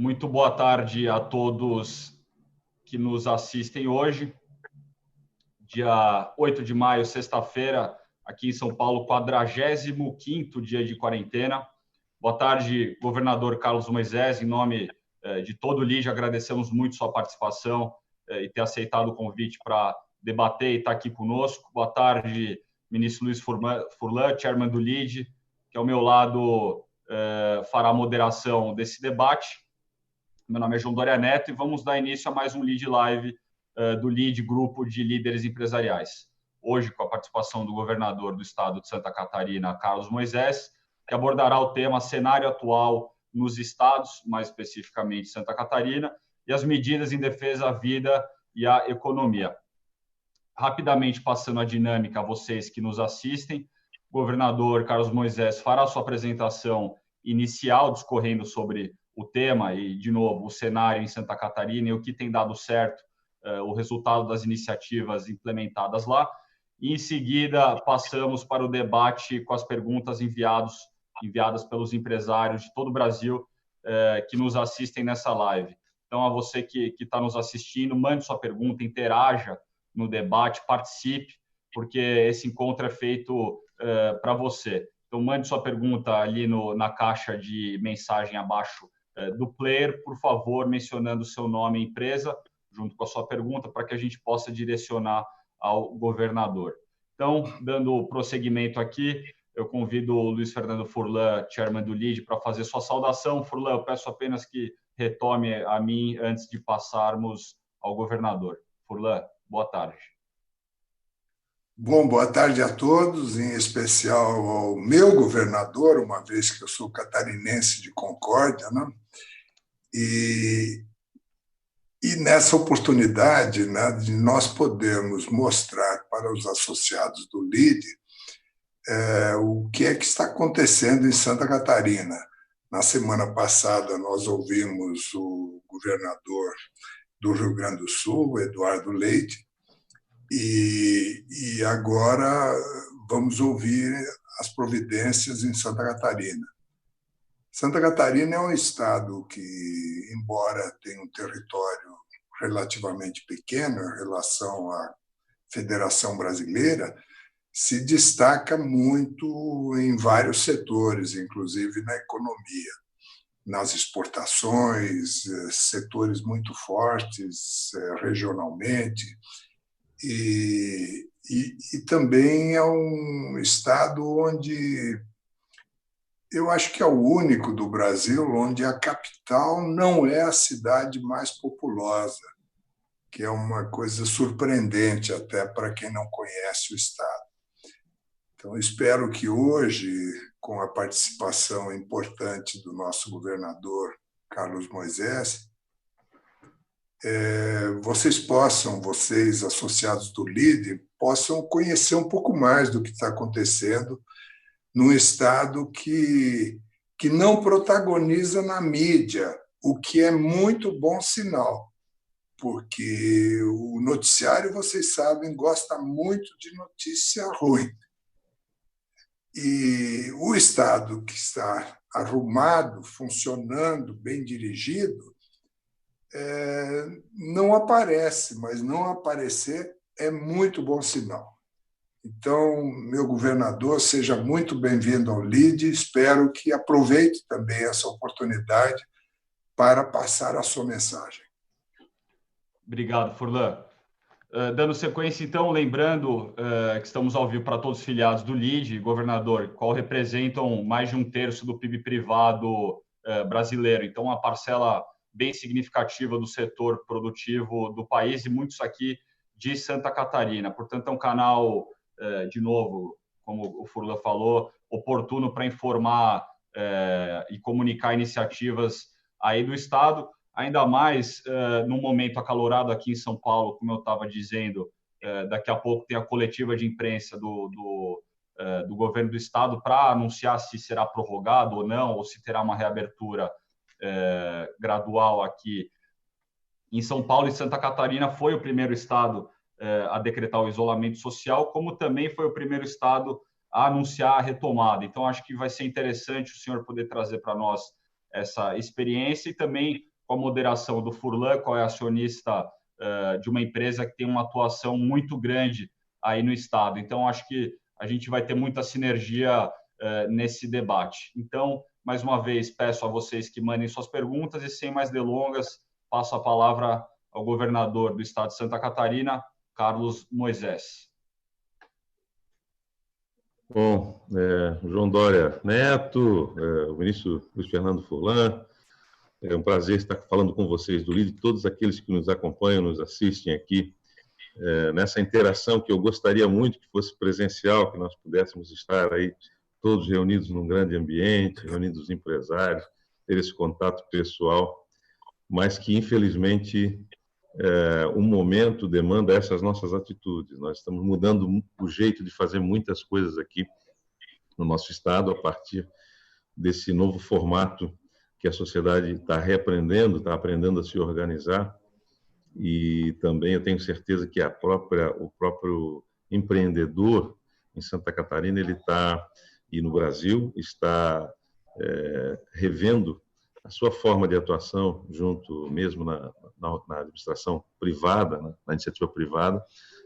Muito boa tarde a todos que nos assistem hoje. Dia 8 de maio, sexta-feira, aqui em São Paulo, 45º dia de quarentena. Boa tarde, governador Carlos Moisés. Em nome de todo o LIDE, agradecemos muito sua participação e ter aceitado o convite para debater e estar aqui conosco. Boa tarde, ministro Luiz Furlan, chairman do LIDE, que ao meu lado fará a moderação desse debate. Meu nome é João Doria Neto e vamos dar início a mais um LIDE Live do LIDE, Grupo de Líderes Empresariais. Hoje, com a participação do governador do estado de Santa Catarina, Carlos Moisés, que abordará o tema cenário atual nos estados, mais especificamente Santa Catarina, e as medidas em defesa à vida e à economia. Rapidamente passando a dinâmica a vocês que nos assistem, o governador Carlos Moisés fará sua apresentação inicial, discorrendo sobre o tema e, de novo, o cenário em Santa Catarina e o que tem dado certo, o resultado das iniciativas implementadas lá. E, em seguida, passamos para o debate com as perguntas enviadas pelos empresários de todo o Brasil que nos assistem nessa live. Então, a você que está nos assistindo, mande sua pergunta, interaja no debate, participe, porque esse encontro é feito para você. Então, mande sua pergunta ali na caixa de mensagem abaixo do player, por favor, mencionando o seu nome e empresa, junto com a sua pergunta, para que a gente possa direcionar ao governador. Então, dando prosseguimento aqui, eu convido o Luiz Fernando Furlan, chairman do LIDE, para fazer sua saudação. Furlan, eu peço apenas que retome a mim antes de passarmos ao governador. Furlan, boa tarde. Bom, boa tarde a todos, em especial ao meu governador, uma vez que eu sou catarinense de Concórdia, né? E nessa oportunidade, né, de nós podermos mostrar para os associados do LIDE o que é que está acontecendo em Santa Catarina. Na semana passada, nós ouvimos o governador do Rio Grande do Sul, Eduardo Leite, e agora vamos ouvir as providências em Santa Catarina. Santa Catarina é um estado que, embora tenha um território relativamente pequeno em relação à Federação Brasileira, se destaca muito em vários setores, inclusive na economia, nas exportações, setores muito fortes regionalmente, e também é um estado onde eu acho que é o único do Brasil onde a capital não é a cidade mais populosa, que é uma coisa surpreendente até para quem não conhece o estado. Então, espero que hoje, com a participação importante do nosso governador Carlos Moisés, vocês, associados do LIDE, possam conhecer um pouco mais do que está acontecendo num estado que não protagoniza na mídia, o que é muito bom sinal, porque o noticiário, vocês sabem, gosta muito de notícia ruim. E o estado que está arrumado, funcionando, bem dirigido, não aparece, mas não aparecer é muito bom sinal. Então, meu governador, seja muito bem-vindo ao LIDE. Espero que aproveite também essa oportunidade para passar a sua mensagem. Obrigado, Furlan. Dando sequência, então, lembrando que estamos ao vivo para todos os filiados do LIDE, governador, qual representam mais de 1/3 do PIB privado brasileiro. Então, uma parcela bem significativa do setor produtivo do país e muitos aqui de Santa Catarina. Portanto, é um canal, de novo, como o Furlan falou, oportuno para informar e comunicar iniciativas aí do Estado, ainda mais num momento acalorado aqui em São Paulo, como eu estava dizendo, daqui a pouco tem a coletiva de imprensa do governo do Estado para anunciar se será prorrogado ou não, ou se terá uma reabertura gradual aqui em São Paulo. E Santa Catarina foi o primeiro estado a decretar o isolamento social, como também foi o primeiro estado a anunciar a retomada. Então, acho que vai ser interessante o senhor poder trazer para nós essa experiência e também com a moderação do Furlan, qual é acionista de uma empresa que tem uma atuação muito grande aí no Estado. Então, acho que a gente vai ter muita sinergia nesse debate. Então, mais uma vez, peço a vocês que mandem suas perguntas e, sem mais delongas, passo a palavra ao governador do Estado de Santa Catarina, Carlos Moisés. Bom, João Dória Neto, o ministro Luiz Fernando Furlan, é um prazer estar falando com vocês do LIDE, todos aqueles que nos acompanham, nos assistem aqui, nessa interação que eu gostaria muito que fosse presencial, que nós pudéssemos estar aí todos reunidos num grande ambiente, reunidos os empresários, ter esse contato pessoal, mas que, infelizmente, o momento demanda essas nossas atitudes. Nós estamos mudando o jeito de fazer muitas coisas aqui no nosso Estado, a partir desse novo formato que a sociedade está reaprendendo, está aprendendo a se organizar, e também eu tenho certeza que o próprio empreendedor em Santa Catarina, ele está, e no Brasil, está revendo a sua forma de atuação junto mesmo na administração privada, na iniciativa privada,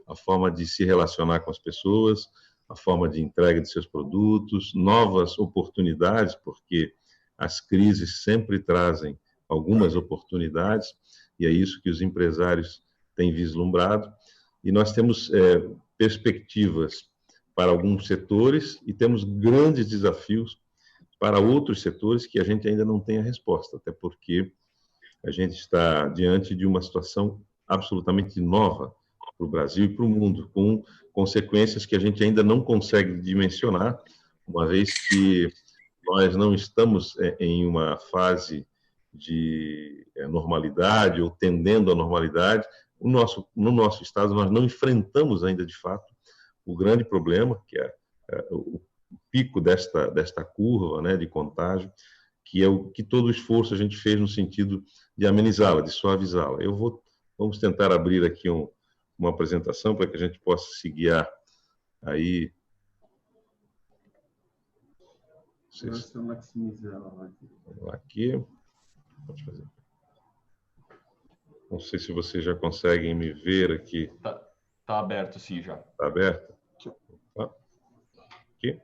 a forma de se relacionar com as pessoas, a forma de entrega de seus produtos, novas oportunidades, porque as crises sempre trazem algumas oportunidades, e é isso que os empresários têm vislumbrado. E nós temos perspectivas para alguns setores e temos grandes desafios para outros setores que a gente ainda não tem a resposta, até porque a gente está diante de uma situação absolutamente nova para o Brasil e para o mundo, com consequências que a gente ainda não consegue dimensionar, uma vez que nós não estamos em uma fase de normalidade ou tendendo à normalidade. No nosso estado, nós não enfrentamos ainda, de fato, o grande problema, que é o pico desta curva, né, de contágio, que é o que todo o esforço a gente fez no sentido de amenizá-la, de suavizá-la. Vamos tentar abrir aqui uma apresentação para que a gente possa se guiar aí. Deixa eu maximizar ela aqui. Pode fazer. Não sei se vocês já conseguem me ver aqui. Tá aberto, sim, já. Está aberto? Aqui.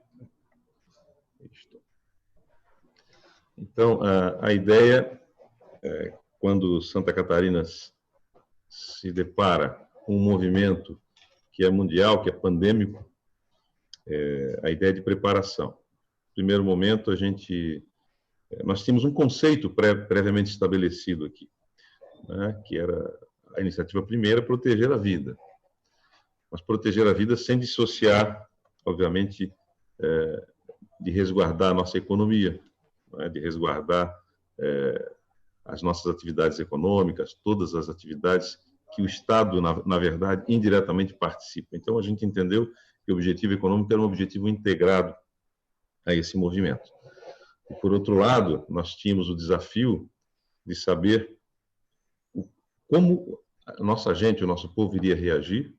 Então, a ideia, quando Santa Catarina se depara com um movimento que é mundial, que é pandêmico, a ideia de preparação. No primeiro momento, nós tínhamos um conceito previamente estabelecido aqui, né, que era a iniciativa primeira, proteger a vida. Mas proteger a vida sem dissociar, obviamente, de resguardar a nossa economia, né, de resguardar as nossas atividades econômicas, todas as atividades que o Estado, na verdade, indiretamente participa. Então, a gente entendeu que o objetivo econômico era um objetivo integrado a esse movimento. E, por outro lado, nós tínhamos o desafio de saber como a nossa gente, o nosso povo iria reagir,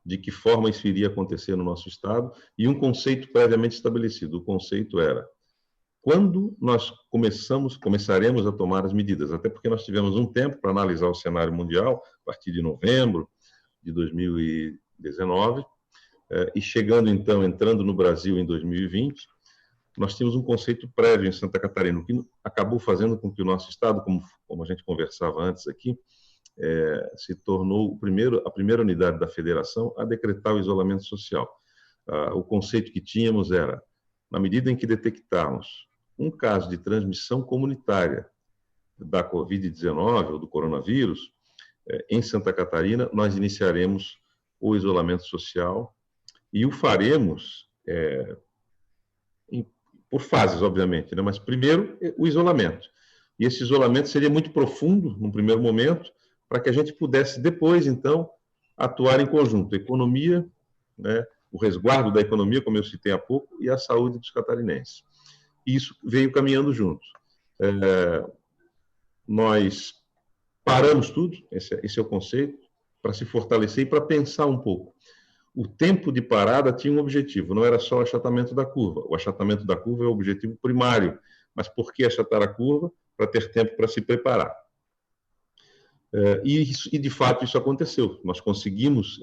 de que forma isso iria acontecer no nosso Estado, e um conceito previamente estabelecido. O conceito era: quando nós começaremos a tomar as medidas, até porque nós tivemos um tempo para analisar o cenário mundial, a partir de novembro de 2019, e chegando então, entrando no Brasil em 2020, nós tínhamos um conceito prévio em Santa Catarina, o que acabou fazendo com que o nosso Estado, como a gente conversava antes aqui, se tornou a primeira unidade da federação a decretar o isolamento social. O conceito que tínhamos era, na medida em que detectarmos um caso de transmissão comunitária da Covid-19 ou do coronavírus, em Santa Catarina, nós iniciaremos o isolamento social e o faremos por fases, obviamente, né? Mas primeiro o isolamento. E esse isolamento seria muito profundo, num primeiro momento, para que a gente pudesse depois, então, atuar em conjunto. A economia, né, o resguardo da economia, como eu citei há pouco, e a saúde dos catarinenses. E isso veio caminhando juntos. Nós paramos tudo, esse é o conceito, para se fortalecer e para pensar um pouco. O tempo de parada tinha um objetivo, não era só o achatamento da curva. O achatamento da curva é o objetivo primário. Mas por que achatar a curva? Para ter tempo para se preparar. E de fato, isso aconteceu. Nós conseguimos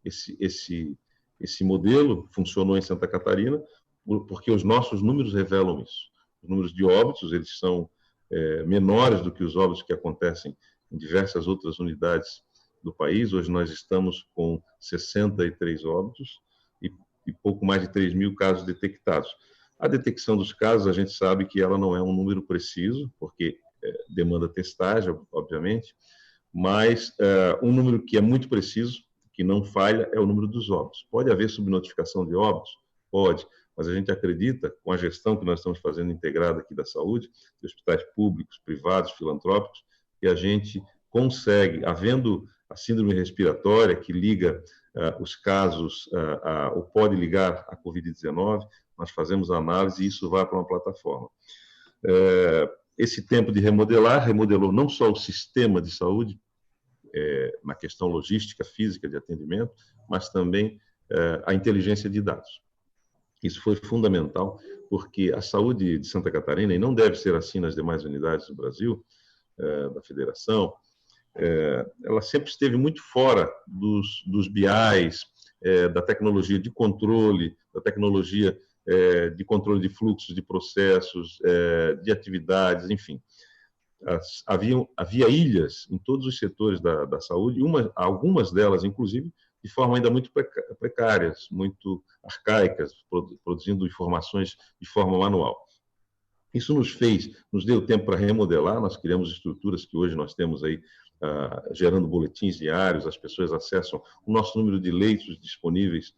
esse modelo, funcionou em Santa Catarina, porque os nossos números revelam isso. Os números de óbitos, eles são menores do que os óbitos que acontecem em diversas outras unidades do país. Hoje nós estamos com 63 óbitos e pouco mais de 3.000 casos detectados. A detecção dos casos, a gente sabe que ela não é um número preciso, porque demanda testagem, obviamente, mas um número que é muito preciso, que não falha, é o número dos óbitos. Pode haver subnotificação de óbitos? Pode, mas a gente acredita, com a gestão que nós estamos fazendo integrada aqui da saúde, de hospitais públicos, privados, filantrópicos, que a gente consegue, havendo a síndrome respiratória, que liga os casos, ou pode ligar a Covid-19, nós fazemos a análise e isso vai para uma plataforma. Esse tempo de remodelou não só o sistema de saúde, na questão logística, física de atendimento, mas também a inteligência de dados. Isso foi fundamental, porque a saúde de Santa Catarina, e não deve ser assim nas demais unidades do Brasil, da federação, ela sempre esteve muito fora dos BIs, da tecnologia de controle, da tecnologia de controle de fluxos, de processos, de atividades, enfim. Havia ilhas em todos os setores da saúde, algumas delas, inclusive, de forma ainda muito precárias, muito arcaicas, produzindo informações de forma manual. Isso nos deu tempo para remodelar, nós criamos estruturas que hoje nós temos aí, gerando boletins diários, as pessoas acessam o nosso número de leitos disponíveis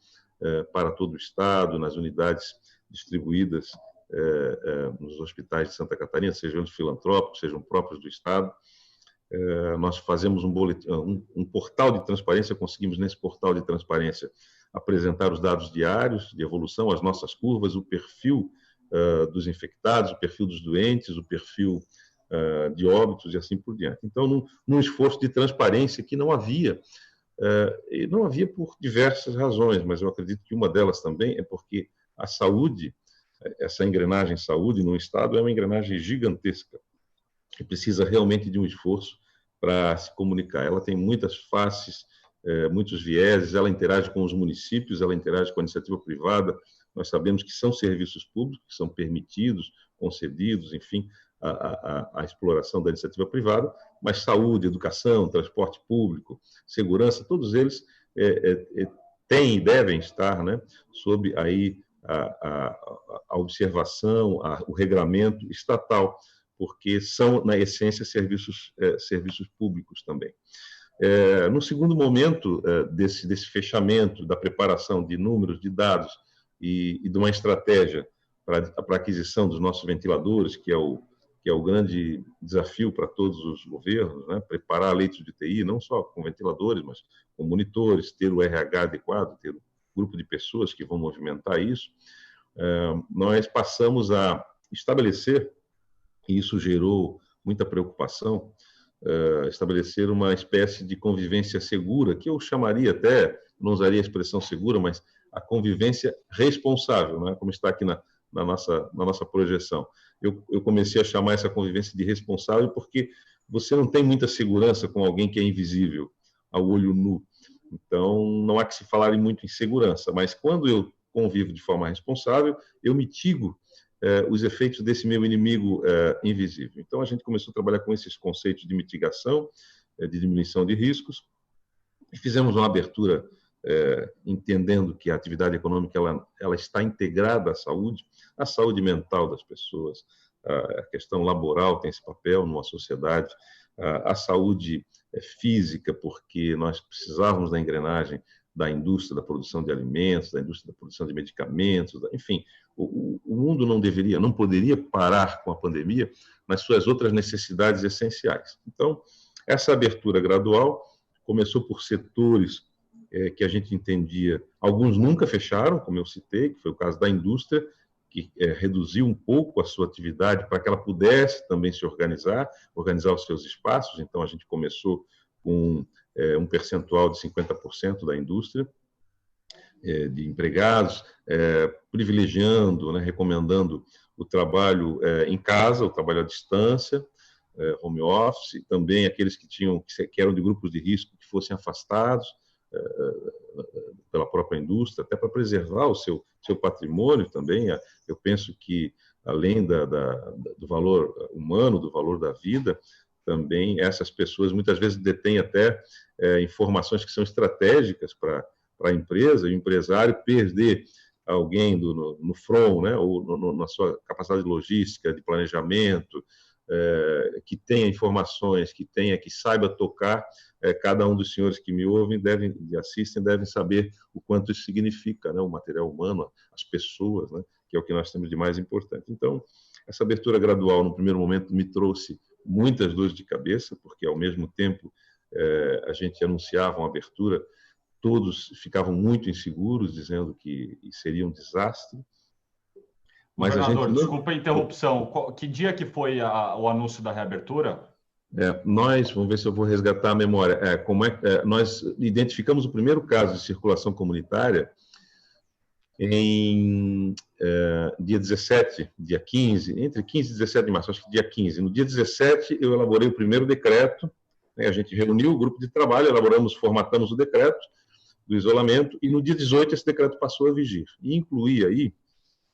para todo o estado, nas unidades distribuídas nos hospitais de Santa Catarina, sejam eles filantrópicos, sejam próprios do estado. Nós fazemos um portal de transparência, conseguimos nesse portal de transparência apresentar os dados diários de evolução, as nossas curvas, o perfil dos infectados, o perfil dos doentes, o perfil de óbitos e assim por diante. Então, num esforço de transparência que não havia, e não havia por diversas razões, mas eu acredito que uma delas também é porque a saúde, essa engrenagem saúde no estado é uma engrenagem gigantesca, que precisa realmente de um esforço para se comunicar. Ela tem muitas faces, muitos vieses, ela interage com os municípios, ela interage com a iniciativa privada. Nós sabemos que são serviços públicos, que são permitidos, concedidos, enfim, a exploração da iniciativa privada, mas saúde, educação, transporte público, segurança, todos eles têm e devem estar, né, sob aí a observação, o regramento estatal, porque são, na essência, serviços públicos também. No segundo momento desse fechamento, da preparação de números, de dados e de uma estratégia para a aquisição dos nossos ventiladores, que é o grande desafio para todos os governos, né? Preparar leitos de UTI, não só com ventiladores, mas com monitores, ter o RH adequado, ter um grupo de pessoas que vão movimentar isso. Nós passamos a estabelecer, e isso gerou muita preocupação, estabelecer uma espécie de convivência segura, que eu chamaria até, não usaria a expressão segura, mas a convivência responsável, né? Como está aqui na nossa projeção. Eu comecei a chamar essa convivência de responsável porque você não tem muita segurança com alguém que é invisível ao olho nu. Então, não há que se falar muito em segurança, mas quando eu convivo de forma responsável, eu mitigo os efeitos desse meu inimigo invisível. Então, a gente começou a trabalhar com esses conceitos de mitigação, de diminuição de riscos, e fizemos uma abertura entendendo que a atividade econômica ela está integrada à saúde mental das pessoas, a questão laboral tem esse papel numa sociedade, a saúde física, porque nós precisávamos da engrenagem da indústria da produção de alimentos, da indústria da produção de medicamentos, enfim, o mundo não poderia parar com a pandemia nas suas outras necessidades essenciais. Então, essa abertura gradual começou por setores que a gente entendia, alguns nunca fecharam, como eu citei, que foi o caso da indústria, que reduziu um pouco a sua atividade para que ela pudesse também se organizar os seus espaços. Então, a gente começou com um percentual de 50% da indústria, de empregados, privilegiando, né, recomendando o trabalho em casa, o trabalho à distância, home office, também aqueles que eram de grupos de risco que fossem afastados pela própria indústria, até para preservar o seu patrimônio também. Eu penso que, além do valor humano, do valor da vida, também essas pessoas muitas vezes detêm até informações que são estratégicas para a empresa, e o empresário perder alguém no front, né, ou na sua capacidade de logística, de planejamento, que tenha informações, que saiba tocar. Cada um dos senhores que me ouvem e assistem devem saber o quanto isso significa, né, o material humano, as pessoas, né, que é o que nós temos de mais importante. Então, essa abertura gradual, no primeiro momento, me trouxe muitas dores de cabeça, porque, ao mesmo tempo, a gente anunciava uma abertura, todos ficavam muito inseguros, dizendo que seria um desastre. Mas governador, desculpa a interrupção. Que dia que foi o anúncio da reabertura? Vamos ver se eu vou resgatar a memória. Nós identificamos o primeiro caso de circulação comunitária em dia 17, dia 15, entre 15 e 17 de março, acho que dia 15. No dia 17, eu elaborei o primeiro decreto, né, a gente reuniu o grupo de trabalho, formatamos o decreto do isolamento, e no dia 18 esse decreto passou a vigir. E incluía aí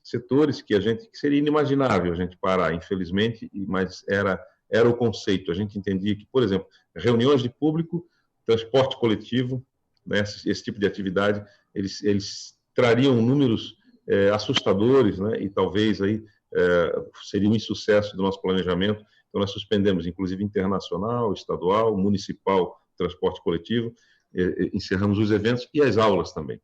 setores que seria inimaginável a gente parar, infelizmente, mas era o conceito. A gente entendia que, por exemplo, reuniões de público, transporte coletivo, né, esse tipo de atividade, eles trariam números assustadores, né, e talvez aí seria um insucesso do nosso planejamento. Então, nós suspendemos, inclusive, internacional, estadual, municipal, transporte coletivo, encerramos os eventos e as aulas também.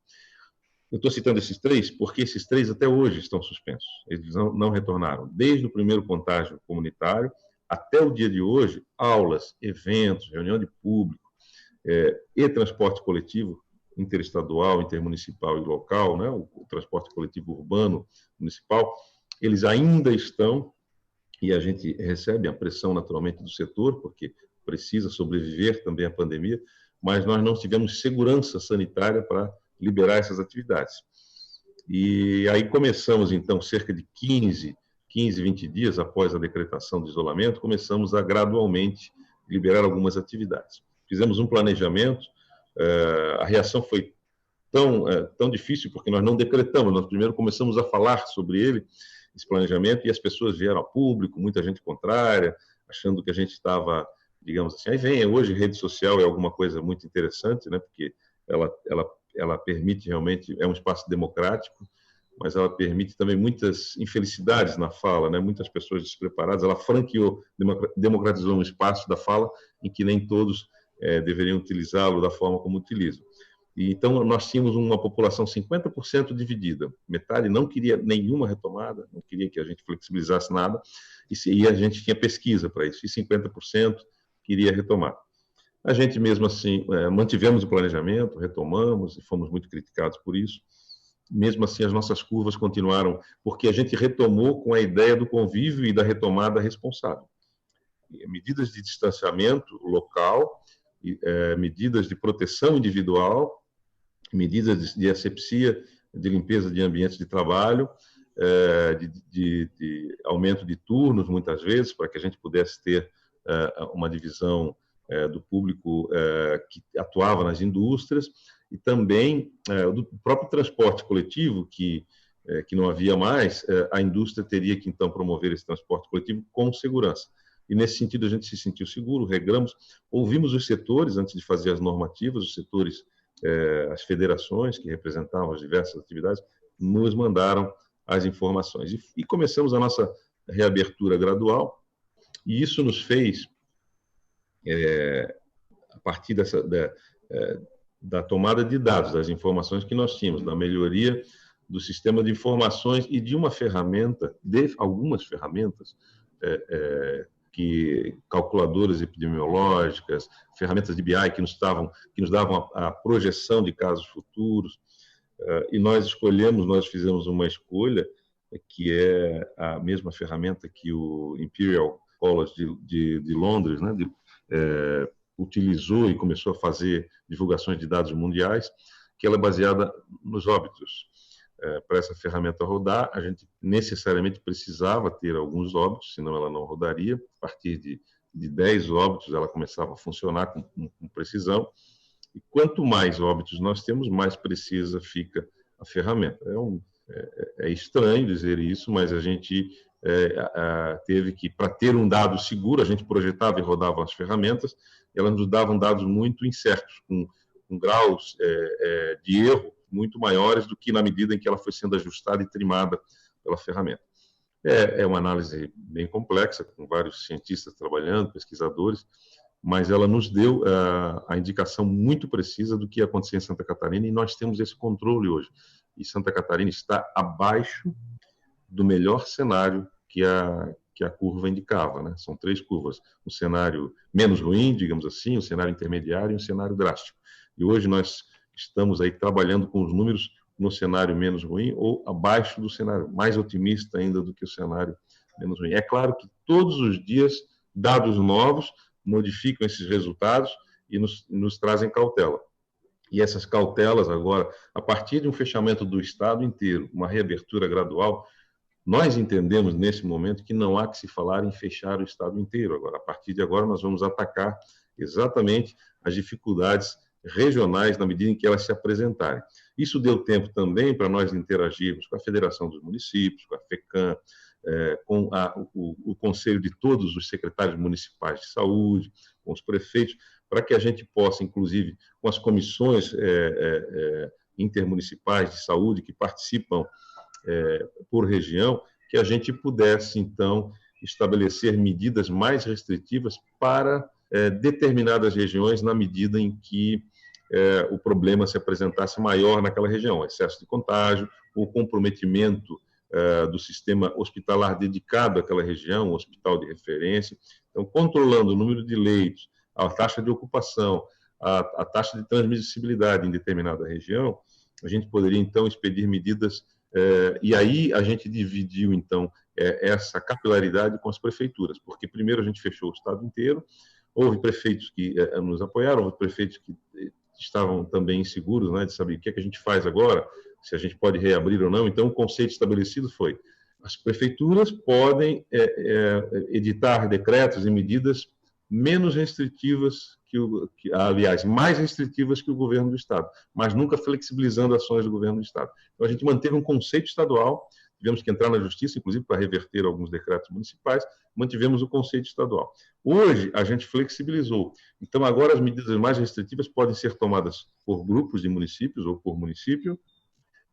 Eu estou citando esses três porque esses três até hoje estão suspensos. Eles não retornaram. Desde o primeiro contágio comunitário até o dia de hoje, aulas, eventos, reunião de público e transporte coletivo interestadual, intermunicipal e local, né, o transporte coletivo urbano, municipal, eles ainda estão, e a gente recebe a pressão naturalmente do setor, porque precisa sobreviver também à pandemia, mas nós não tivemos segurança sanitária para liberar essas atividades. E aí começamos, então, cerca de 15, 20 dias após a decretação do isolamento, começamos a gradualmente liberar algumas atividades. Fizemos um planejamento, a reação foi tão difícil, porque nós não decretamos, nós primeiro começamos a falar sobre esse planejamento, e as pessoas vieram ao público, muita gente contrária, achando que a gente estava, digamos assim, aí vem, hoje rede social é alguma coisa muito interessante, né, porque ela permite realmente, é um espaço democrático, mas ela permite também muitas infelicidades na fala, né? Muitas pessoas despreparadas. Ela franqueou, democratizou um espaço da fala em que nem todos deveriam utilizá-lo da forma como utilizam. E, então, nós tínhamos uma população 50% dividida. Metade não queria nenhuma retomada, não queria que a gente flexibilizasse nada, e a gente tinha pesquisa para isso, e 50% queria retomar. A gente, mesmo assim, mantivemos o planejamento, retomamos, e fomos muito criticados por isso. Mesmo assim, as nossas curvas continuaram, porque a gente retomou com a ideia do convívio e da retomada responsável. Medidas de distanciamento local, medidas de proteção individual, medidas de asepsia, de limpeza de ambientes de trabalho, de aumento de turnos, muitas vezes, para que a gente pudesse ter uma divisão do público que atuava nas indústrias, e também do próprio transporte coletivo, que não havia mais, a indústria teria que, então, promover esse transporte coletivo com segurança. E, nesse sentido, a gente se sentiu seguro, regramos, ouvimos os setores antes de fazer as normativas, os setores, as federações que representavam as diversas atividades, nos mandaram as informações. E começamos a nossa reabertura gradual, e isso nos fez, a partir da tomada de dados, das informações que nós tínhamos, da melhoria do sistema de informações e de algumas ferramentas, calculadoras epidemiológicas, ferramentas de BI que nos davam a projeção de casos futuros, e nós fizemos uma escolha que é a mesma ferramenta que o Imperial College de Londres, né, utilizou e começou a fazer divulgações de dados mundiais, que ela é baseada nos óbitos. Para essa ferramenta rodar, a gente necessariamente precisava ter alguns óbitos, senão ela não rodaria, a partir de de 10 óbitos, ela começava a funcionar com precisão. E quanto mais óbitos nós temos, mais precisa fica a ferramenta. É estranho dizer isso, mas a gente teve que, para ter um dado seguro, a gente projetava e rodava as ferramentas, e elas nos davam dados muito incertos, com graus de erro muito maiores do que na medida em que ela foi sendo ajustada e trimada pela ferramenta. É uma análise bem complexa, com vários cientistas trabalhando, pesquisadores, mas ela nos deu a indicação muito precisa do que ia acontecer em Santa Catarina, e nós temos esse controle hoje. E Santa Catarina está abaixo do melhor cenário que a curva indicava, né? São 3 curvas: um cenário menos ruim, digamos assim, um cenário intermediário e um cenário drástico. E hoje nós estamos aí trabalhando com os números no cenário menos ruim ou abaixo do cenário, mais otimista ainda do que o cenário menos ruim. É claro que todos os dias dados novos modificam esses resultados e nos trazem cautela. E essas cautelas agora, a partir de um fechamento do Estado inteiro, uma reabertura gradual, nós entendemos nesse momento que não há que se falar em fechar o Estado inteiro. Agora, a partir de agora, nós vamos atacar exatamente as dificuldades regionais na medida em que elas se apresentarem. Isso deu tempo também para nós interagirmos com a Federação dos Municípios, com a FECAM, com o conselho de todos os secretários municipais de saúde, com os prefeitos, para que a gente possa, inclusive, com as comissões intermunicipais de saúde que participam por região, que a gente pudesse, então, estabelecer medidas mais restritivas para determinadas regiões, na medida em que o problema se apresentasse maior naquela região, excesso de contágio, o comprometimento do sistema hospitalar dedicado àquela região, um hospital de referência. Então, controlando o número de leitos, a taxa de ocupação, a taxa de transmissibilidade em determinada região, a gente poderia, então, expedir medidas, e aí a gente dividiu, então, essa capilaridade com as prefeituras, porque primeiro a gente fechou o estado inteiro, houve prefeitos que nos apoiaram, houve prefeitos que estavam também inseguros, né, de saber o que é que a gente faz agora, se a gente pode reabrir ou não. Então, o conceito estabelecido foi: as prefeituras podem editar decretos e medidas menos restritivas aliás, mais restritivas que o governo do Estado, mas nunca flexibilizando ações do governo do Estado. Então, a gente manteve um conceito estadual, tivemos que entrar na justiça, inclusive, para reverter alguns decretos municipais, mantivemos o conceito estadual. Hoje, a gente flexibilizou. Então, agora as medidas mais restritivas podem ser tomadas por grupos de municípios ou por município,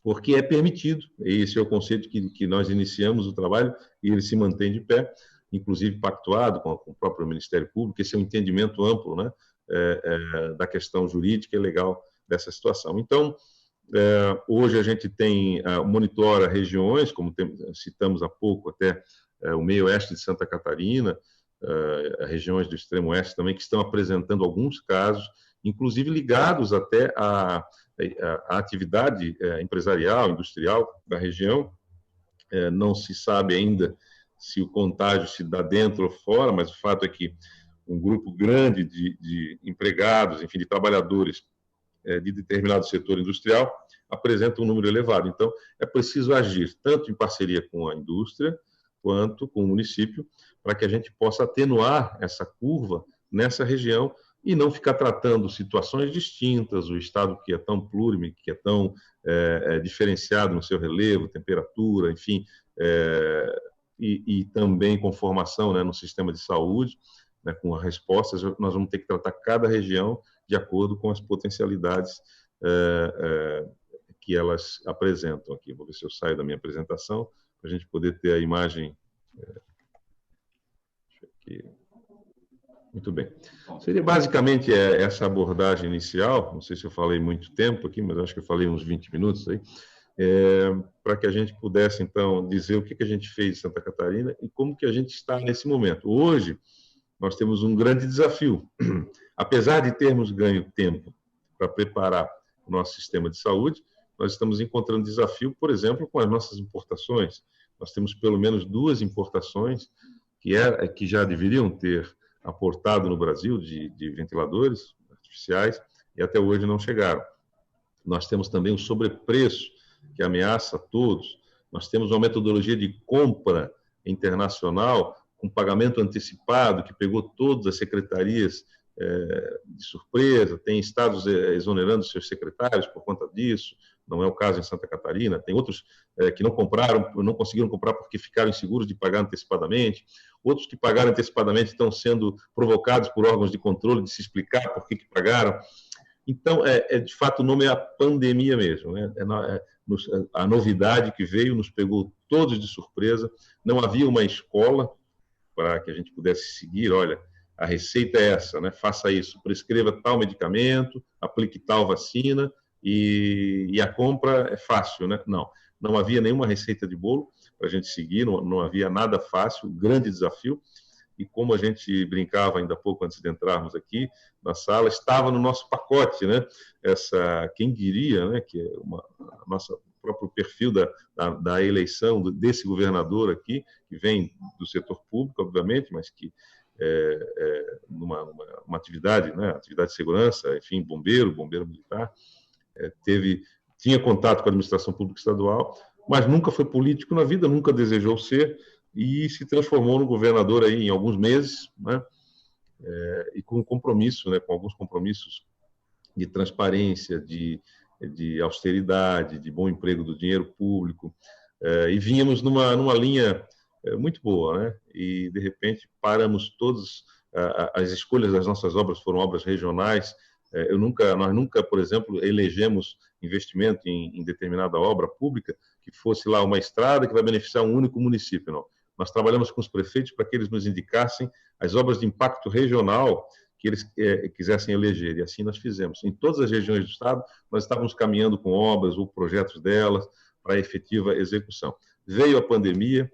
porque é permitido. Esse é o conceito que nós iniciamos o trabalho e ele se mantém de pé, inclusive pactuado com o próprio Ministério Público. Esse é um entendimento amplo, né, da questão jurídica e legal dessa situação. Então, hoje a gente monitora regiões, como citamos há pouco, até o meio-oeste de Santa Catarina, regiões do extremo-oeste também, que estão apresentando alguns casos, inclusive ligados até à atividade empresarial, industrial da região. Não se sabe ainda se o contágio se dá dentro ou fora, mas o fato é que um grupo grande de empregados, enfim, de trabalhadores de determinado setor industrial apresenta um número elevado. Então, é preciso agir tanto em parceria com a indústria quanto com o município, para que a gente possa atenuar essa curva nessa região e não ficar tratando situações distintas, o estado que é tão plurime, que é tão diferenciado no seu relevo, temperatura, enfim, e também com formação, né, no sistema de saúde, né, com as respostas. Nós vamos ter que tratar cada região de acordo com as potencialidades que elas apresentam aqui. Vou ver se eu saio da minha apresentação, para a gente poder ter a imagem. Aqui. Muito bem. Seria basicamente essa abordagem inicial. Não sei se eu falei muito tempo aqui, mas acho que eu falei uns 20 minutos aí, para que a gente pudesse, então, dizer o que a gente fez em Santa Catarina e como que a gente está nesse momento. Hoje, nós temos um grande desafio. Apesar de termos ganho tempo para preparar o nosso sistema de saúde, nós estamos encontrando desafio, por exemplo, com as nossas importações. Nós temos pelo menos 2 importações que já deveriam ter aportado no Brasil de ventiladores artificiais e até hoje não chegaram. Nós temos também o sobrepreço que ameaça todos. Nós temos uma metodologia de compra internacional um pagamento antecipado que pegou todas as secretarias de surpresa, tem estados exonerando seus secretários por conta disso, não é o caso em Santa Catarina, tem outros que não compraram, não conseguiram comprar porque ficaram inseguros de pagar antecipadamente, outros que pagaram antecipadamente estão sendo provocados por órgãos de controle de se explicar por que pagaram. Então, de fato, o nome é a pandemia mesmo, né? A novidade que veio nos pegou todos de surpresa, não havia uma escola para que a gente pudesse seguir, olha, a receita é essa, né? Faça isso, prescreva tal medicamento, aplique tal vacina e a compra é fácil, né? Não havia nenhuma receita de bolo para a gente seguir, não havia nada fácil, grande desafio. E como a gente brincava ainda há pouco antes de entrarmos aqui na sala, estava no nosso pacote, né? Quem diria, né? Que é nosso próprio perfil da eleição desse governador aqui, que vem do setor público, obviamente, mas que uma atividade, né? Atividade de segurança, enfim, bombeiro militar, tinha contato com a administração pública estadual, mas nunca foi político na vida, nunca desejou ser, e se transformou no governador aí em alguns meses, né? E com compromisso, né? Com alguns compromissos de transparência, de austeridade, de bom emprego do dinheiro público, e vínhamos numa linha muito boa, né? E de repente paramos todas as escolhas das nossas obras foram obras regionais. Nós nunca, por exemplo, elegemos investimento em determinada obra pública que fosse lá uma estrada que vai beneficiar um único município, não. Nós trabalhamos com os prefeitos para que eles nos indicassem as obras de impacto regional que eles quisessem eleger, e assim nós fizemos. Em todas as regiões do Estado, nós estávamos caminhando com obras ou projetos delas para efetiva execução. Veio a pandemia,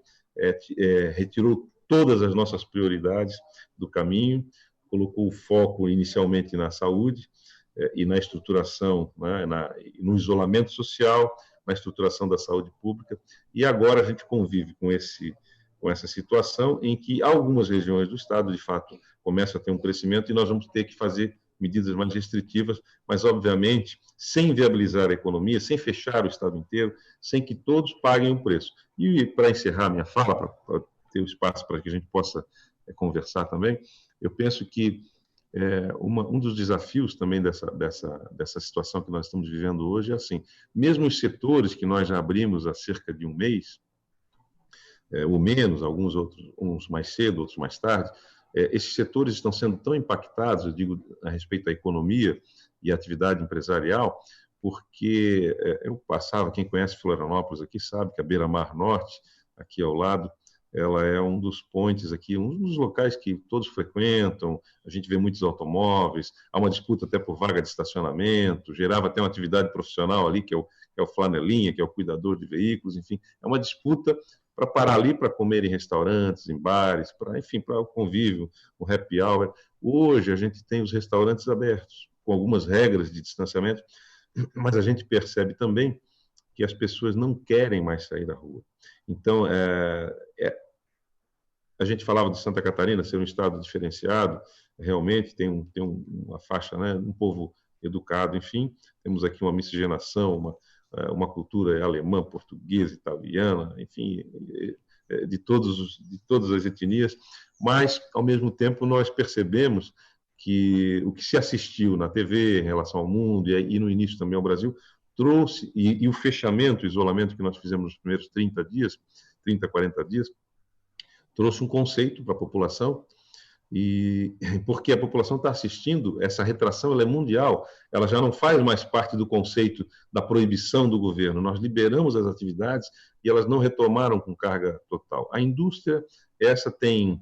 retirou todas as nossas prioridades do caminho, colocou o foco inicialmente na saúde e na estruturação, né, no isolamento social, na estruturação da saúde pública, e agora a gente convive com essa situação em que algumas regiões do Estado, de fato, começam a ter um crescimento e nós vamos ter que fazer medidas mais restritivas, mas, obviamente, sem viabilizar a economia, sem fechar o Estado inteiro, sem que todos paguem o preço. E, para encerrar minha fala, para ter o espaço para que a gente possa conversar também, eu penso que um dos desafios também dessa situação que nós estamos vivendo hoje é assim, mesmo os setores que nós já abrimos há cerca de um mês, ou menos, alguns outros, uns mais cedo, outros mais tarde, esses setores estão sendo tão impactados, eu digo, a respeito da economia e atividade empresarial, porque eu passava, quem conhece Florianópolis aqui sabe que a Beira-Mar Norte, aqui ao lado, ela é um dos pontes aqui, um dos locais que todos frequentam, a gente vê muitos automóveis, há uma disputa até por vaga de estacionamento, gerava até uma atividade profissional ali, que é o flanelinha, que é o cuidador de veículos, enfim, é uma disputa para parar ali para comer em restaurantes, em bares, para o convívio, o happy hour. Hoje a gente tem os restaurantes abertos, com algumas regras de distanciamento, mas a gente percebe também que as pessoas não querem mais sair da rua. Então, a gente falava de Santa Catarina ser um estado diferenciado, realmente tem uma faixa, né, um povo educado, enfim, temos aqui uma miscigenação, uma cultura alemã, portuguesa, italiana, enfim, de todas as etnias, mas, ao mesmo tempo, nós percebemos que o que se assistiu na TV em relação ao mundo e no início também ao Brasil, trouxe, e o fechamento, o isolamento que nós fizemos nos primeiros 30, 40 dias, trouxe um conceito para a população, e porque a população está assistindo, essa retração ela é mundial, ela já não faz mais parte do conceito da proibição do governo, nós liberamos as atividades e elas não retomaram com carga total. A indústria, essa tem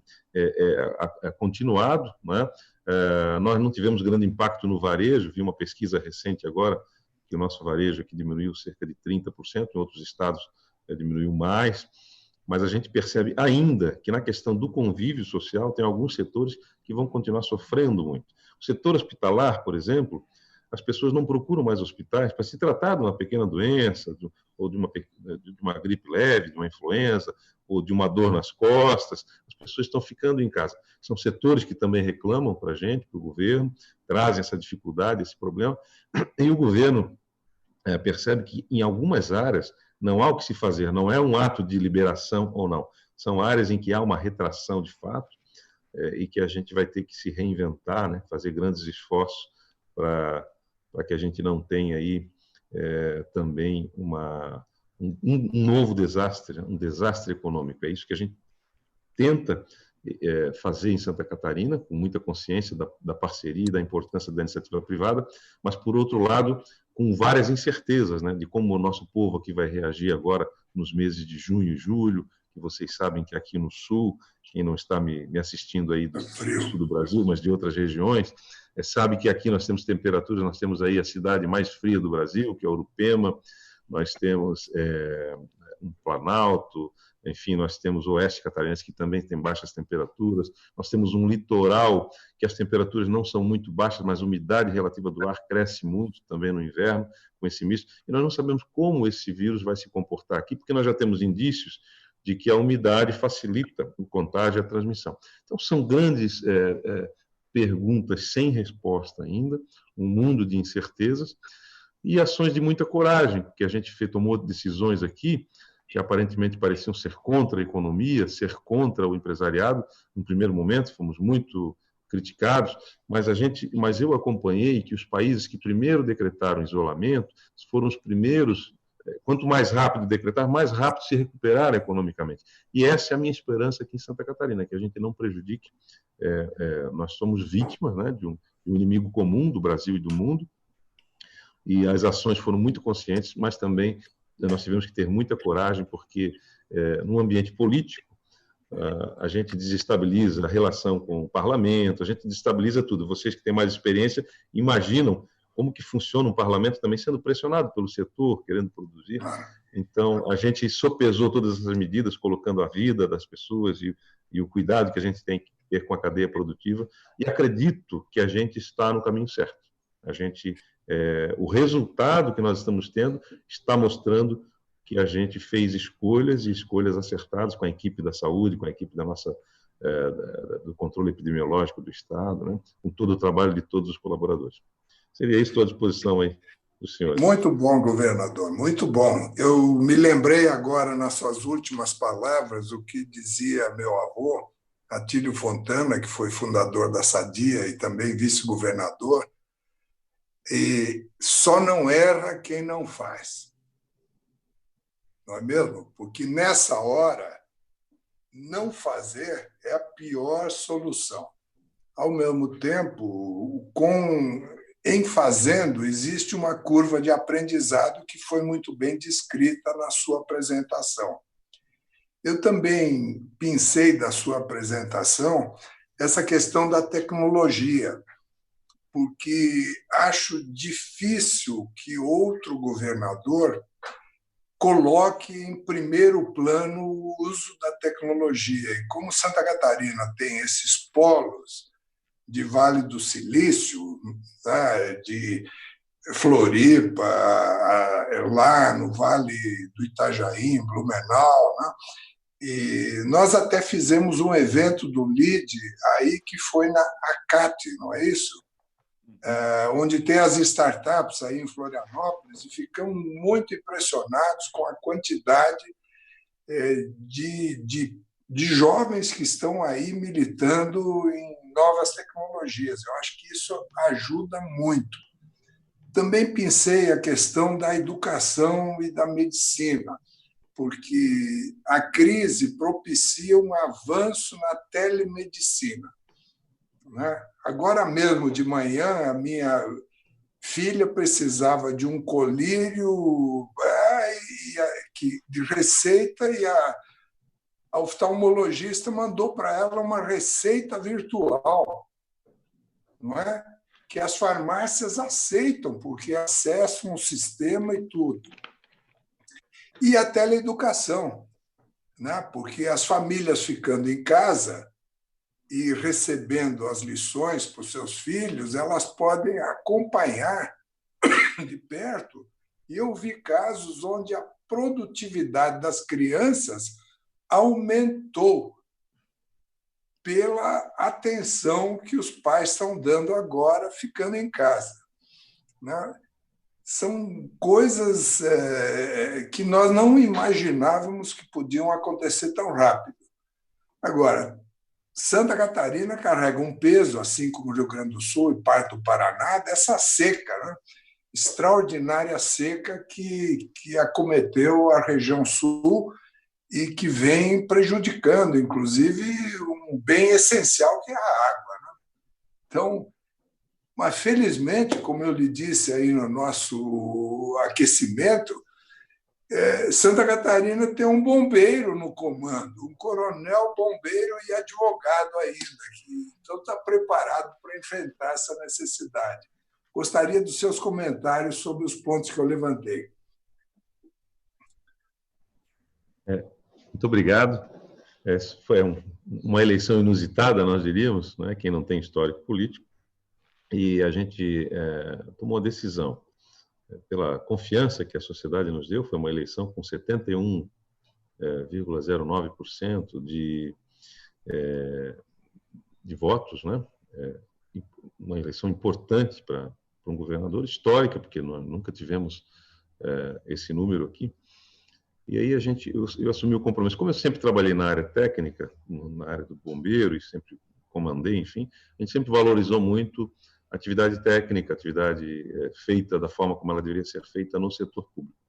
continuado, né? Nós não tivemos grande impacto no varejo, vi uma pesquisa recente agora, que o nosso varejo aqui diminuiu cerca de 30%, em outros estados diminuiu mais, mas a gente percebe ainda que na questão do convívio social tem alguns setores que vão continuar sofrendo muito. O setor hospitalar, por exemplo, as pessoas não procuram mais hospitais para se tratar de uma pequena doença, ou de uma gripe leve, de uma influenza, ou de uma dor nas costas, as pessoas estão ficando em casa. São setores que também reclamam para a gente, para o governo, trazem essa dificuldade, esse problema, e o governo percebe que em algumas áreas não há o que se fazer, não é um ato de liberação ou não. são áreas em que há uma retração de fato e que a gente vai ter que se reinventar, né? Fazer grandes esforços para que a gente não tenha aí também um novo desastre, um desastre econômico. É isso que a gente tenta fazer em Santa Catarina, com muita consciência da parceria e da importância da iniciativa privada, mas, por outro lado, com várias incertezas, né, de como o nosso povo aqui vai reagir agora nos meses de junho e julho, que vocês sabem que aqui no Sul, quem não está me assistindo aí do Sul do Brasil, mas de outras regiões, sabe que aqui nós temos temperaturas, nós temos aí a cidade mais fria do Brasil, que é Urupema, nós temos um Planalto, enfim, nós temos o Oeste Catarinense, que também tem baixas temperaturas, nós temos um litoral que as temperaturas não são muito baixas, mas a umidade relativa do ar cresce muito também no inverno, com esse misto, e nós não sabemos como esse vírus vai se comportar aqui, porque nós já temos indícios de que a umidade facilita o contágio e a transmissão. Então, são grandes perguntas sem resposta ainda, um mundo de incertezas, e ações de muita coragem, porque a gente tomou decisões aqui que aparentemente pareciam ser contra a economia, ser contra o empresariado. No primeiro momento, fomos muito criticados, mas eu acompanhei que os países que primeiro decretaram isolamento foram os primeiros. Quanto mais rápido decretar, mais rápido se recuperar economicamente. E essa é a minha esperança aqui em Santa Catarina, que a gente não prejudique. Nós somos vítimas, né, de um inimigo comum do Brasil e do mundo, e as ações foram muito conscientes, mas também nós tivemos que ter muita coragem, porque no ambiente político a gente desestabiliza a relação com o parlamento, a gente desestabiliza tudo. Vocês que têm mais experiência imaginam como que funciona um parlamento também sendo pressionado pelo setor, querendo produzir. Então, a gente sopesou todas essas medidas, colocando a vida das pessoas e o cuidado que a gente tem que ter com a cadeia produtiva, e acredito que a gente está no caminho certo. O resultado que nós estamos tendo está mostrando que a gente fez escolhas e escolhas acertadas com a equipe da saúde, com a equipe do controle epidemiológico do Estado, né? Com todo o trabalho de todos os colaboradores. Seria isso à disposição aí dos senhores. Muito bom, governador, muito bom. Eu me lembrei agora, nas suas últimas palavras, o que dizia meu avô, Atílio Fontana, que foi fundador da Sadia e também vice-governador, e só não erra quem não faz. Não é mesmo? Porque nessa hora, não fazer é a pior solução. Ao mesmo tempo, em fazendo, existe uma curva de aprendizado que foi muito bem descrita na sua apresentação. Eu também pensei da sua apresentação essa questão da tecnologia, porque acho difícil que outro governador coloque em primeiro plano o uso da tecnologia. E como Santa Catarina tem esses polos de Vale do Silício, né, de Floripa, lá no Vale do Itajaí, em Blumenau, né? E nós até fizemos um evento do LID aí que foi na ACAT, não é isso? Onde tem as startups aí em Florianópolis, e ficamos muito impressionados com a quantidade de jovens que estão aí militando em novas tecnologias. Eu acho que isso ajuda muito. Também pensei a questão da educação e da medicina, porque a crise propicia um avanço na telemedicina, né? Agora mesmo, de manhã, a minha filha precisava de um colírio de receita, e a oftalmologista mandou para ela uma receita virtual, não é? Que as farmácias aceitam, porque acessam o sistema e tudo. E a teleeducação, né? Porque as famílias ficando em casa e recebendo as lições para os seus filhos, elas podem acompanhar de perto. E eu vi casos onde a produtividade das crianças aumentou pela atenção que os pais estão dando agora, ficando em casa, né? São coisas que nós não imaginávamos que podiam acontecer tão rápido. Agora, Santa Catarina carrega um peso, assim como o Rio Grande do Sul e parte do Paraná, dessa seca, né? Extraordinária seca que acometeu a região sul e que vem prejudicando, inclusive, um bem essencial que é a água, né? Então, mas felizmente, como eu lhe disse aí no nosso aquecimento, Santa Catarina tem um bombeiro no comando, um coronel bombeiro e advogado ainda, que então está preparado para enfrentar essa necessidade. Gostaria dos seus comentários sobre os pontos que eu levantei. Muito obrigado. Essa foi uma eleição inusitada, nós diríamos, né? Quem não tem histórico político, e a gente tomou a decisão pela confiança que a sociedade nos deu. Foi uma eleição com 71,09% de votos, né? Uma eleição importante para um governador, histórica, porque nós nunca tivemos esse número aqui. E aí eu assumi o compromisso. Como eu sempre trabalhei na área técnica, na área do bombeiro, e sempre comandei, enfim, a gente sempre valorizou muito a atividade técnica, a atividade feita da forma como ela deveria ser feita no setor público.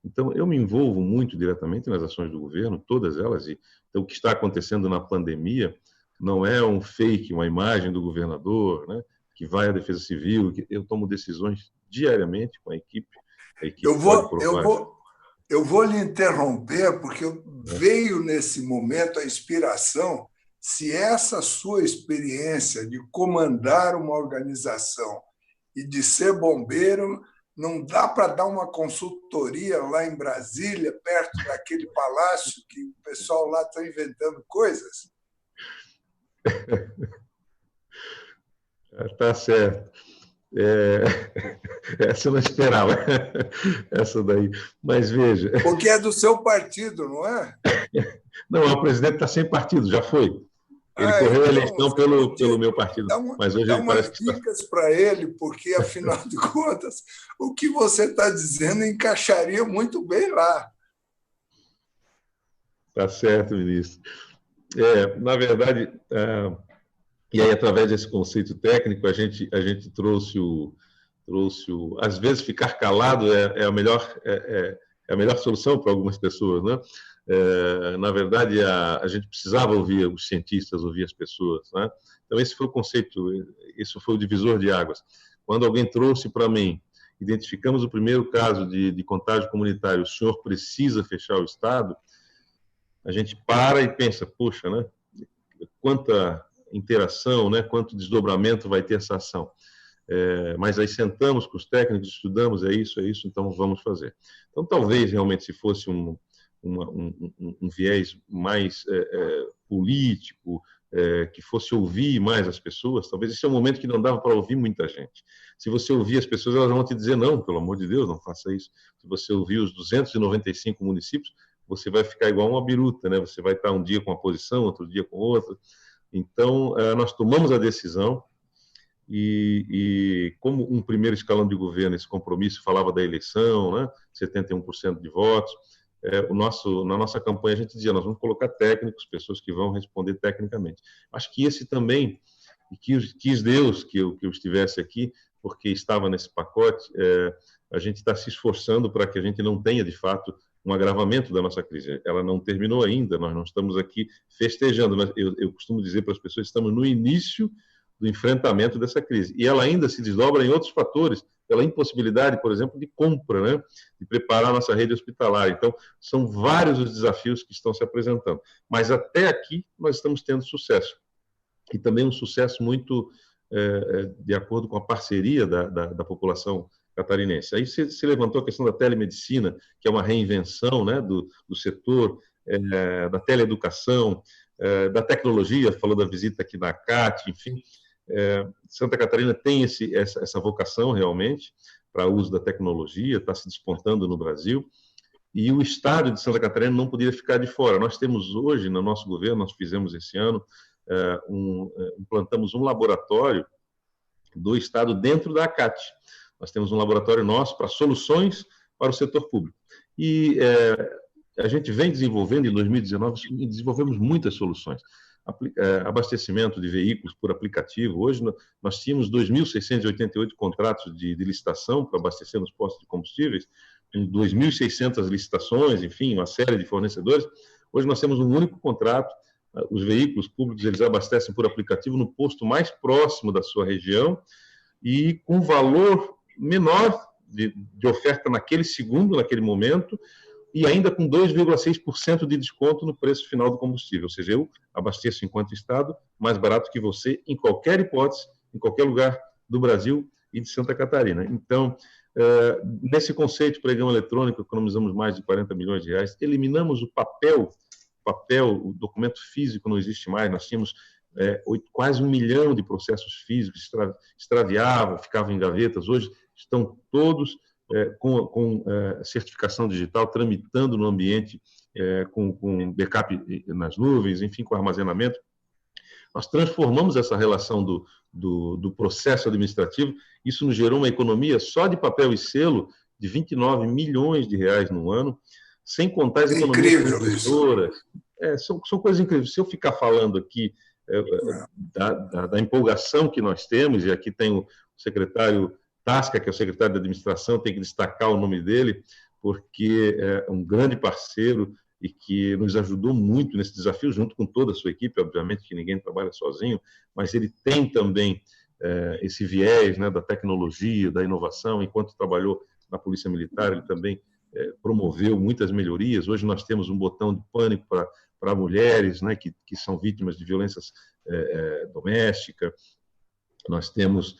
Então, eu me envolvo muito diretamente nas ações do governo, todas elas, e então, o que está acontecendo na pandemia não é um fake, uma imagem do governador, né, que vai à Defesa Civil. Eu tomo decisões diariamente com a equipe. Eu vou lhe interromper, porque veio nesse momento a inspiração. Se essa sua experiência de comandar uma organização e de ser bombeiro, não dá para dar uma consultoria lá em Brasília, perto daquele palácio que o pessoal lá está inventando coisas? Tá certo. Essa eu não esperava, essa daí. Mas veja... Porque é do seu partido, não é? Não, o presidente está sem partido, já foi. Ele correu a eleição pelo meu partido, mas hoje ele parece que está... Dá umas dicas para ele, porque, afinal de contas, o que você está dizendo encaixaria muito bem lá. Tá certo, ministro. Na verdade... E aí, através desse conceito técnico, a gente trouxe o... Às vezes, ficar calado é a melhor solução para algumas pessoas, né? Na verdade, a gente precisava ouvir os cientistas, ouvir as pessoas, né? Então, esse foi o conceito, isso foi o divisor de águas. Quando alguém trouxe para mim, identificamos o primeiro caso de contágio comunitário, o senhor precisa fechar o Estado, a gente para e pensa, puxa, né? Quanta interação, né? Quanto desdobramento vai ter essa ação. Mas aí sentamos com os técnicos, estudamos, é isso, então vamos fazer. Então, talvez, realmente, se fosse um viés mais político, que fosse ouvir mais as pessoas, talvez esse é um momento que não dava para ouvir muita gente. Se você ouvir as pessoas, elas vão te dizer, não, pelo amor de Deus, não faça isso. Se você ouvir os 295 municípios, você vai ficar igual uma biruta, né? Você vai estar um dia com uma posição, outro dia com outra. Então, nós tomamos a decisão e como um primeiro escalão de governo, esse compromisso falava da eleição, né, 71% de votos, na nossa campanha a gente dizia, nós vamos colocar técnicos, pessoas que vão responder tecnicamente. Acho que esse também, quis Deus que eu estivesse aqui, porque estava nesse pacote, a gente está se esforçando para que a gente não tenha, de fato, um agravamento da nossa crise. Ela não terminou ainda, nós não estamos aqui festejando, mas eu costumo dizer para as pessoas, estamos no início do enfrentamento dessa crise. E ela ainda se desdobra em outros fatores, pela impossibilidade, por exemplo, de compra, né? De preparar a nossa rede hospitalar. Então, são vários os desafios que estão se apresentando. Mas até aqui nós estamos tendo sucesso. E também um sucesso muito de acordo com a parceria da população catarinense. Aí se levantou a questão da telemedicina, que é uma reinvenção, né, do setor, da teleeducação, da tecnologia, falou da visita aqui da CAT, enfim. Santa Catarina tem essa vocação realmente para o uso da tecnologia, está se despontando no Brasil, e o Estado de Santa Catarina não poderia ficar de fora. Nós temos hoje, no nosso governo, nós fizemos esse ano, implantamos um laboratório do Estado dentro da ACAT. Nós temos um laboratório nosso para soluções para o setor público. E a gente vem desenvolvendo, em 2019, desenvolvemos muitas soluções. Abastecimento de veículos por aplicativo. Hoje nós tínhamos 2.688 contratos de licitação para abastecer nos postos de combustíveis, em 2.600 licitações, enfim, uma série de fornecedores. Hoje nós temos um único contrato. Os veículos públicos eles abastecem por aplicativo no posto mais próximo da sua região e com valor menor de oferta naquele segundo, naquele momento, e ainda com 2,6% de desconto no preço final do combustível. Ou seja, eu abasteço enquanto Estado mais barato que você, em qualquer hipótese, em qualquer lugar do Brasil e de Santa Catarina. Então, nesse conceito de pregão eletrônico, economizamos mais de 40 milhões de reais, eliminamos o papel, o documento físico não existe mais, nós tínhamos quase 1 milhão de processos físicos, extraviavam, ficavam em gavetas, hoje estão todos com certificação digital, tramitando no ambiente, com backup nas nuvens, enfim, com armazenamento. Nós transformamos essa relação do processo administrativo, isso nos gerou uma economia só de papel e selo de 29 milhões de reais no ano, sem contar as economias produtoras. São coisas incríveis. Se eu ficar falando aqui da empolgação que nós temos, e aqui tem o secretário Tasca, que é o secretário de administração, tem que destacar o nome dele, porque é um grande parceiro e que nos ajudou muito nesse desafio, junto com toda a sua equipe, obviamente que ninguém trabalha sozinho, mas ele tem também esse viés, né, da tecnologia, da inovação. Enquanto trabalhou na Polícia Militar, ele também promoveu muitas melhorias. Hoje nós temos um botão de pânico para mulheres, né, que são vítimas de violência doméstica. Nós temos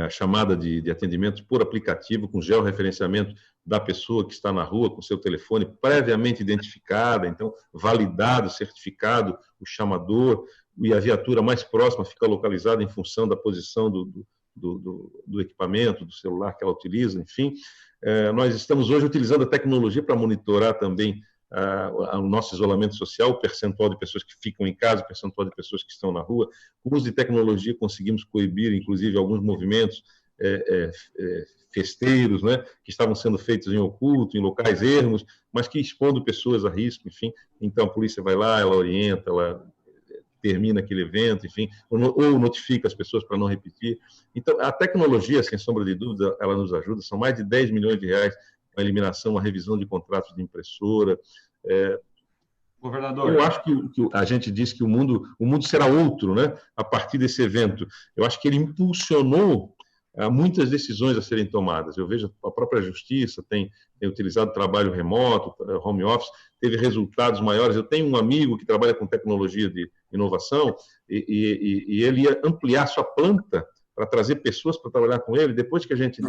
a chamada de atendimento por aplicativo, com georreferenciamento da pessoa que está na rua, com seu telefone previamente identificada, então validado, certificado, o chamador, e a viatura mais próxima fica localizada em função da posição do equipamento, do celular que ela utiliza, enfim. Nós estamos hoje utilizando a tecnologia para monitorar também o nosso isolamento social, o percentual de pessoas que ficam em casa, o percentual de pessoas que estão na rua. Com o uso de tecnologia, conseguimos coibir, inclusive, alguns movimentos festeiros, né, que estavam sendo feitos em oculto, em locais ermos, mas que expondo pessoas a risco, enfim. Então, a polícia vai lá, ela orienta, ela termina aquele evento, enfim, ou notifica as pessoas para não repetir. Então, a tecnologia, sem sombra de dúvida, ela nos ajuda. São mais de 10 milhões de reais a eliminação, a revisão de contratos de impressora. Governador, eu acho que a gente disse que o mundo será outro, né, a partir desse evento. Eu acho que ele impulsionou muitas decisões a serem tomadas. Eu vejo a própria Justiça tem utilizado trabalho remoto, home office, teve resultados maiores. Eu tenho um amigo que trabalha com tecnologia de inovação e ele ia ampliar sua planta para trazer pessoas para trabalhar com ele. Depois que a gente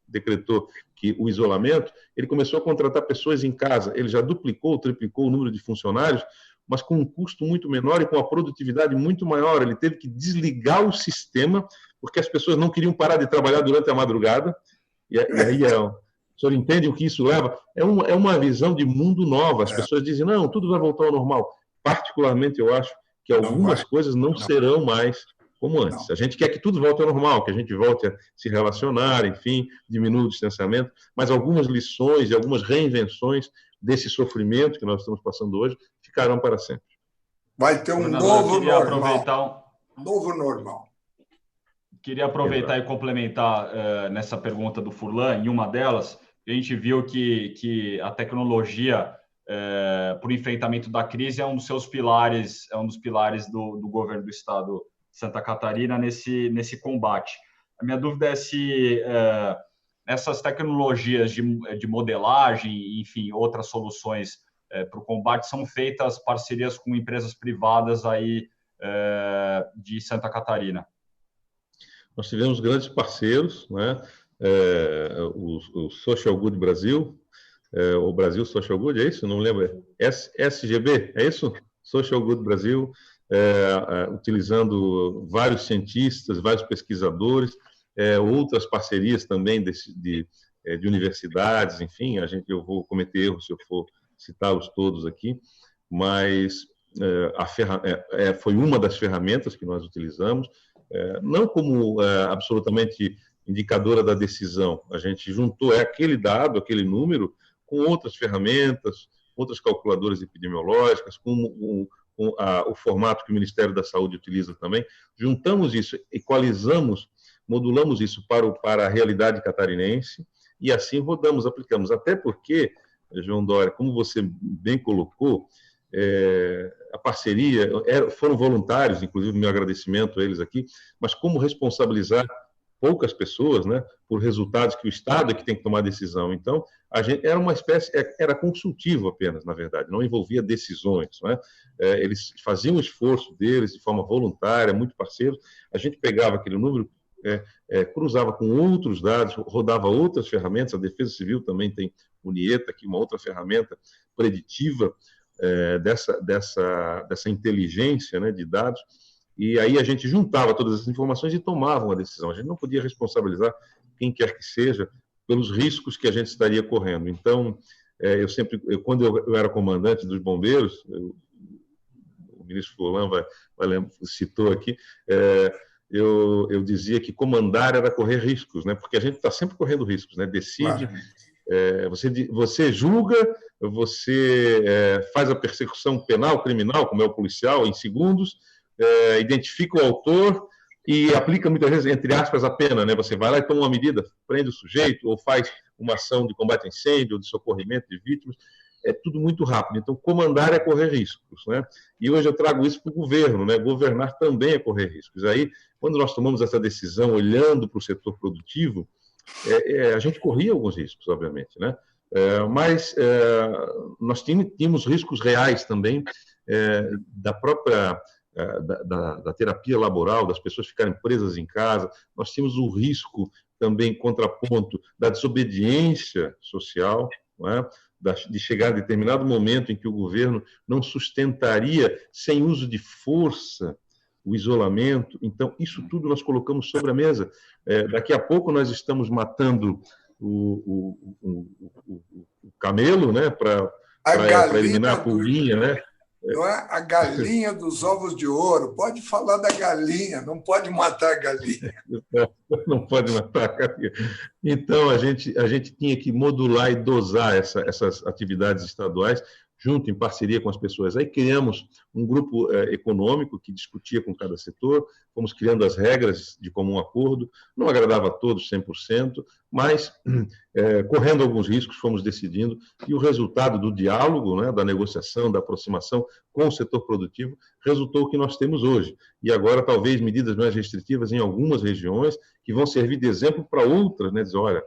decretou que o isolamento, ele começou a contratar pessoas em casa. Ele já duplicou, triplicou o número de funcionários, mas com um custo muito menor e com uma produtividade muito maior. Ele teve que desligar o sistema, porque as pessoas não queriam parar de trabalhar durante a madrugada. E aí o senhor entende o que isso leva? É uma visão de mundo nova. As pessoas dizem, não, tudo vai voltar ao normal. Particularmente, eu acho que algumas coisas não serão mais como antes. A gente quer que tudo volte ao normal, que a gente volte a se relacionar, enfim, diminua o distanciamento, mas algumas lições e algumas reinvenções desse sofrimento que nós estamos passando hoje ficarão para sempre. Vai ter um novo normal. Novo normal. Queria aproveitar e complementar nessa pergunta do Furlan, em uma delas, a gente viu que a tecnologia para o enfrentamento da crise é um dos seus pilares, do governo do Estado de Santa Catarina nesse combate. A minha dúvida é se essas tecnologias de modelagem, enfim, outras soluções para o combate são feitas parcerias com empresas privadas aí de Santa Catarina. Nós tivemos grandes parceiros, né? O Social Good Brasil, o Brasil Social Good, é isso? Não lembro. SGB, é isso? Social Good Brasil, utilizando vários cientistas, vários pesquisadores, outras parcerias também de universidades, enfim, eu vou cometer erros se eu for citá-los todos aqui, mas foi uma das ferramentas que nós utilizamos, não como absolutamente indicadora da decisão. A gente juntou aquele dado, aquele número, com outras ferramentas, outras calculadoras epidemiológicas, com o formato que o Ministério da Saúde utiliza também, juntamos isso, equalizamos, modulamos isso para a realidade catarinense e assim rodamos, aplicamos. Até porque, João Dória, como você bem colocou, a parceria, foram voluntários, inclusive meu agradecimento a eles aqui, mas como responsabilizar poucas pessoas, né, por resultados que o Estado é que tem que tomar decisão. Então, a gente era uma espécie, era consultivo apenas, na verdade, não envolvia decisões, né? Eles faziam o esforço deles de forma voluntária, muito parceiros. A gente pegava aquele número, cruzava com outros dados, rodava outras ferramentas. A Defesa Civil também tem o NIETA, aqui, uma outra ferramenta preditiva dessa inteligência, né, de dados. E aí a gente juntava todas essas informações e tomava uma decisão. A gente não podia responsabilizar quem quer que seja pelos riscos que a gente estaria correndo. Então, quando eu era comandante dos bombeiros, o ministro Furlan citou aqui, eu dizia que comandar era correr riscos, né? Porque a gente está sempre correndo riscos, né? Decide, você julga, você faz a persecução penal, criminal, como é o policial, em segundos, identifica o autor e aplica muitas vezes, entre aspas, a pena, né? Você vai lá e toma uma medida, prende o sujeito, ou faz uma ação de combate a incêndio, ou de socorrimento de vítimas. É tudo muito rápido. Então, comandar é correr riscos, né? E hoje eu trago isso para o governo, né? Governar também é correr riscos. Aí, quando nós tomamos essa decisão, olhando para o setor produtivo, a gente corria alguns riscos, obviamente, né? Mas nós tínhamos riscos reais também da própria da terapia laboral, das pessoas ficarem presas em casa. Nós tínhamos o risco também, contraponto, da desobediência social, não é? De chegar a determinado momento em que o governo não sustentaria, sem uso de força, o isolamento. Então, isso tudo nós colocamos sobre a mesa. Daqui a pouco nós estamos matando o camelo, né, para eliminar a pulguinha, né? Não é a galinha dos ovos de ouro. Pode falar da galinha, não pode matar a galinha. Não pode matar a galinha. Então, a gente tinha que modular e dosar essas atividades estaduais, junto, em parceria com as pessoas. Aí criamos um grupo econômico que discutia com cada setor, fomos criando as regras de comum acordo, não agradava a todos 100%, mas, correndo alguns riscos, fomos decidindo, e o resultado do diálogo, né, da negociação, da aproximação com o setor produtivo, resultou o que nós temos hoje. E agora, talvez, medidas mais restritivas em algumas regiões, que vão servir de exemplo para outras, né, dizer, olha,